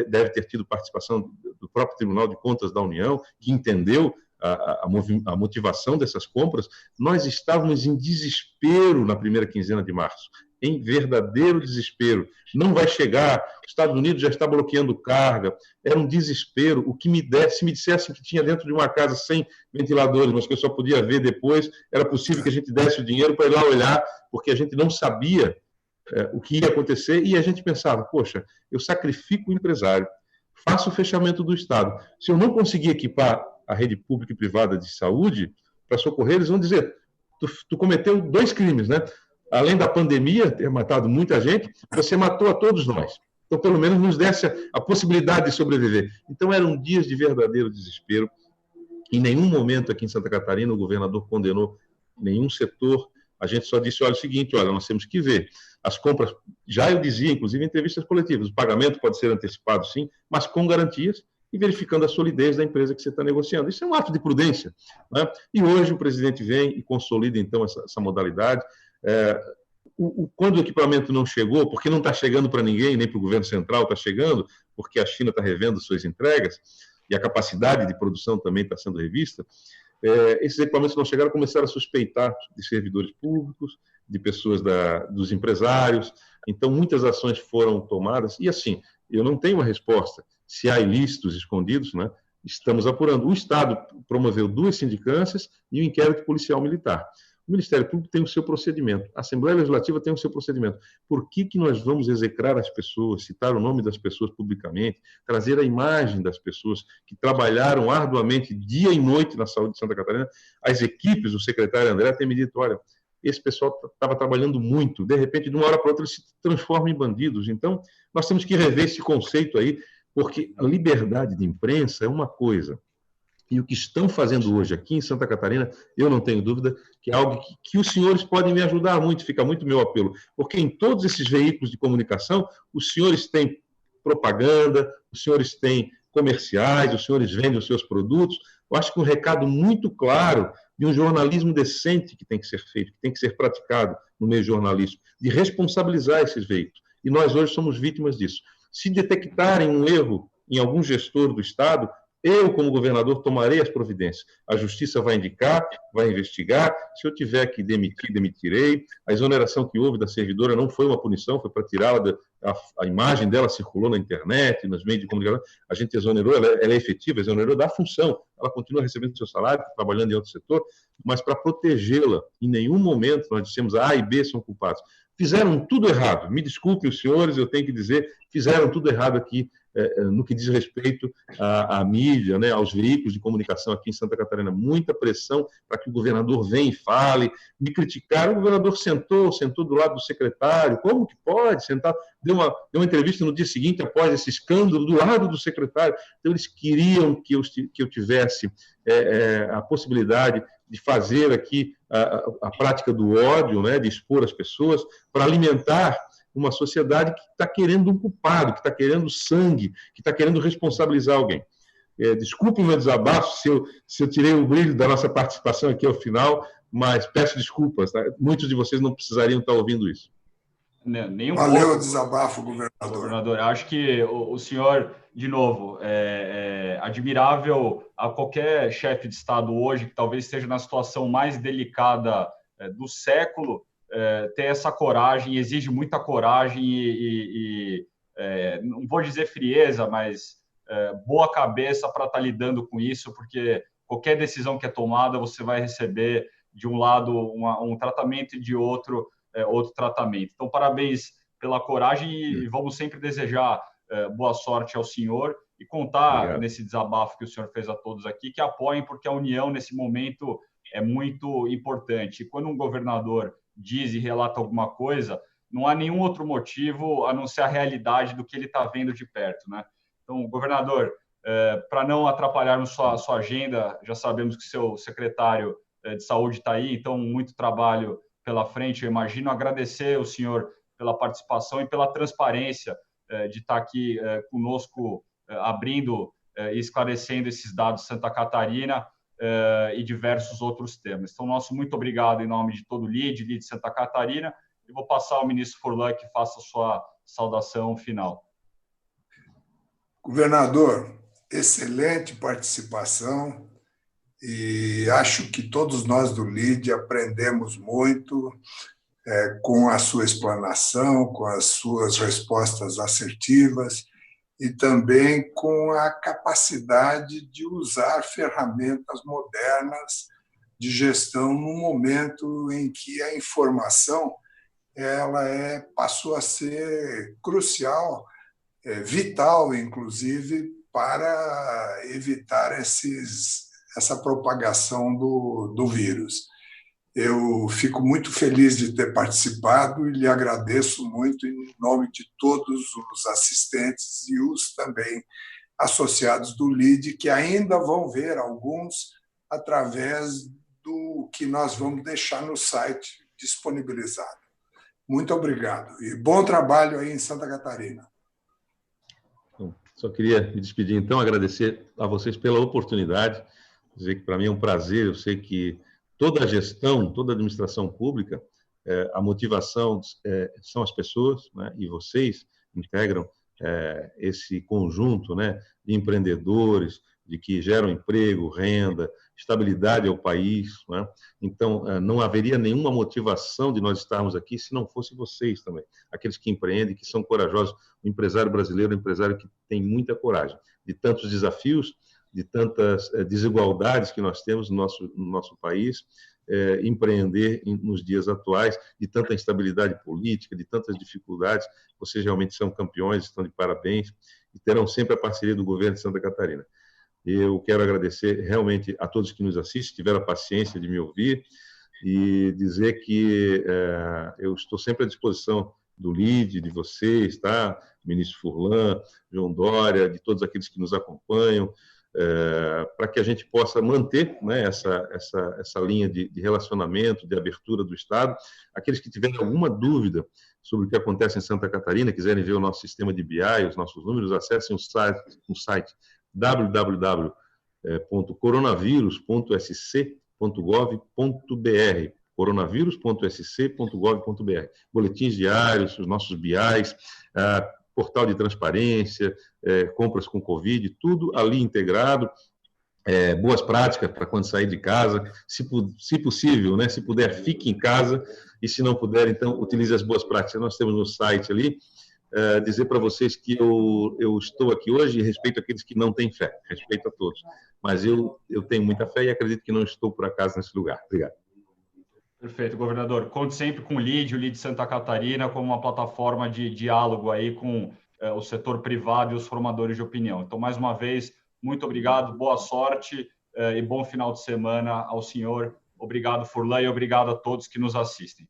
Deve ter tido participação do próprio Tribunal de Contas da União, que entendeu a motivação dessas compras. Nós estávamos em desespero na primeira quinzena de março, em verdadeiro desespero. Não vai chegar, os Estados Unidos já está bloqueando carga, era um desespero. O que se me dissessem que tinha dentro de uma casa 100 ventiladores, mas que eu só podia ver depois, era possível que a gente desse o dinheiro para ir lá olhar, porque a gente não sabia o que ia acontecer, e a gente pensava, poxa, eu sacrifico o empresário, faço o fechamento do Estado. Se eu não conseguir equipar a rede pública e privada de saúde para socorrer, eles vão dizer, tu cometeu 2 crimes, né? Além da pandemia ter matado muita gente, você matou a todos nós. Então, pelo menos, nos desse a possibilidade de sobreviver. Então, eram dias de verdadeiro desespero. Em nenhum momento aqui em Santa Catarina o governador condenou nenhum setor. A gente só disse, olha, o seguinte, olha, nós temos que ver. As compras, já eu dizia, inclusive em entrevistas coletivas, o pagamento pode ser antecipado, sim, mas com garantias e verificando a solidez da empresa que você está negociando. Isso é um ato de prudência, né? E hoje o presidente vem e consolida, então, essa modalidade. Quando o equipamento não chegou, porque não está chegando para ninguém, nem para o governo central está chegando, porque a China está revendo suas entregas, e a capacidade de produção também está sendo revista, esses equipamentos não chegaram, começaram a suspeitar de servidores públicos, de pessoas dos empresários. Então, muitas ações foram tomadas, e assim, eu não tenho uma resposta se há ilícitos escondidos, né? Estamos apurando. O Estado promoveu 2 sindicâncias e um inquérito policial militar. O Ministério Público tem o seu procedimento, a Assembleia Legislativa tem o seu procedimento. Por que nós vamos execrar as pessoas, citar o nome das pessoas publicamente, trazer a imagem das pessoas que trabalharam arduamente dia e noite na saúde de Santa Catarina? As equipes, o secretário André tem me dito, olha, esse pessoal estava trabalhando muito, de repente, de uma hora para outra, eles se transformam em bandidos. Então, nós temos que rever esse conceito aí, porque a liberdade de imprensa é uma coisa, e o que estão fazendo hoje aqui em Santa Catarina, eu não tenho dúvida que é algo que os senhores podem me ajudar muito, fica muito meu apelo, porque em todos esses veículos de comunicação, os senhores têm propaganda, os senhores têm comerciais, os senhores vendem os seus produtos. Eu acho que um recado muito claro de um jornalismo decente que tem que ser feito, que tem que ser praticado no meio jornalístico, de responsabilizar esses veículos. E nós hoje somos vítimas disso. Se detectarem um erro em algum gestor do Estado, eu, como governador, tomarei as providências. A Justiça vai indicar, vai investigar. Se eu tiver que demitir, demitirei. A exoneração que houve da servidora não foi uma punição, foi para tirá-la, a imagem dela circulou na internet, nos meios de comunicação. A gente exonerou, ela é efetiva, exonerou da função. Ela continua recebendo seu salário, trabalhando em outro setor, mas para protegê-la. Em nenhum momento nós dissemos A e B são culpados. Fizeram tudo errado. Me desculpem os senhores, eu tenho que dizer, fizeram tudo errado aqui no que diz respeito à mídia, né, aos veículos de comunicação aqui em Santa Catarina. Muita pressão para que o governador venha e fale. Me criticaram, o governador sentou do lado do secretário. Como que pode sentar? Deu uma entrevista no dia seguinte, após esse escândalo, do lado do secretário. Então, eles queriam que eu tivesse a possibilidade de fazer aqui a prática do ódio, né, de expor as pessoas, para alimentar uma sociedade que está querendo um culpado, que está querendo sangue, que está querendo responsabilizar alguém. Desculpe o meu desabafo se eu tirei o brilho da nossa participação aqui ao final, mas peço desculpas. Tá? Muitos de vocês não precisariam estar ouvindo isso. Valeu o desabafo, governador. Governador, acho que o senhor, de novo, é admirável a qualquer chefe de Estado hoje, que talvez esteja na situação mais delicada do século, ter essa coragem, exige muita coragem e não vou dizer frieza, mas boa cabeça para estar lidando com isso, porque qualquer decisão que é tomada, você vai receber de um lado um tratamento e de outro tratamento. Então, parabéns pela coragem e vamos sempre desejar boa sorte ao senhor e contar Obrigado. Nesse desabafo que o senhor fez a todos aqui, que apoiem, porque a união nesse momento é muito importante. Quando um governador diz e relata alguma coisa, não há nenhum outro motivo a não ser a realidade do que ele está vendo de perto, né? Então, governador, para não atrapalharmos sua agenda, já sabemos que seu secretário de saúde está aí, então muito trabalho pela frente, eu imagino. Agradecer ao senhor pela participação e pela transparência de estar aqui conosco, abrindo e esclarecendo esses dados de Santa Catarina e diversos outros temas. Então, nosso muito obrigado em nome de todo o LIDE Santa Catarina, e vou passar ao ministro Furlan que faça a sua saudação final. Governador, excelente participação, e acho que todos nós do LIDE aprendemos muito. com a sua explanação, com as suas respostas assertivas e também com a capacidade de usar ferramentas modernas de gestão no momento em que a informação passou a ser crucial, vital, inclusive, para evitar essa propagação do vírus. Eu fico muito feliz de ter participado e lhe agradeço muito em nome de todos os assistentes e os também associados do LIDE, que ainda vão ver alguns através do que nós vamos deixar no site disponibilizado. Muito obrigado e bom trabalho aí em Santa Catarina. Só queria me despedir, então, agradecer a vocês pela oportunidade, dizer que para mim é um prazer. Eu sei que toda a gestão, toda a administração pública, a motivação são as pessoas, né? E vocês integram esse conjunto, né, de empreendedores, de que geram emprego, renda, estabilidade ao país, né? Então, não haveria nenhuma motivação de nós estarmos aqui se não fosse vocês também, aqueles que empreendem, que são corajosos. O empresário brasileiro é um empresário que tem muita coragem, de tantos desafios, de tantas desigualdades que nós temos no nosso país, empreender nos dias atuais, de tanta instabilidade política, de tantas dificuldades. Vocês realmente são campeões, estão de parabéns e terão sempre a parceria do governo de Santa Catarina. Eu quero agradecer realmente a todos que nos assistem, tiveram a paciência de me ouvir e dizer que eu estou sempre à disposição do LIDE, de vocês, tá? Ministro Furlan, João Dória, de todos aqueles que nos acompanham, para que a gente possa manter, né, essa linha de relacionamento, de abertura do Estado. Aqueles que tiverem alguma dúvida sobre o que acontece em Santa Catarina, quiserem ver o nosso sistema de BI, os nossos números, acessem o site www.coronavírus.sc.gov.br, coronavírus.sc.gov.br. Boletins diários, os nossos BIs, portal de transparência, compras com Covid, tudo ali integrado. Boas práticas para quando sair de casa, se possível, né? Se puder, fique em casa, e se não puder, então, utilize as boas práticas. Nós temos no site ali. Dizer para vocês que eu estou aqui hoje e respeito aqueles que não têm fé, respeito a todos, mas eu tenho muita fé e acredito que não estou por acaso nesse lugar. Obrigado. Perfeito, governador. Conte sempre com o LIDE Santa Catarina como uma plataforma de diálogo aí com o setor privado e os formadores de opinião. Então, mais uma vez, muito obrigado, boa sorte e bom final de semana ao senhor. Obrigado, Furlan, e obrigado a todos que nos assistem.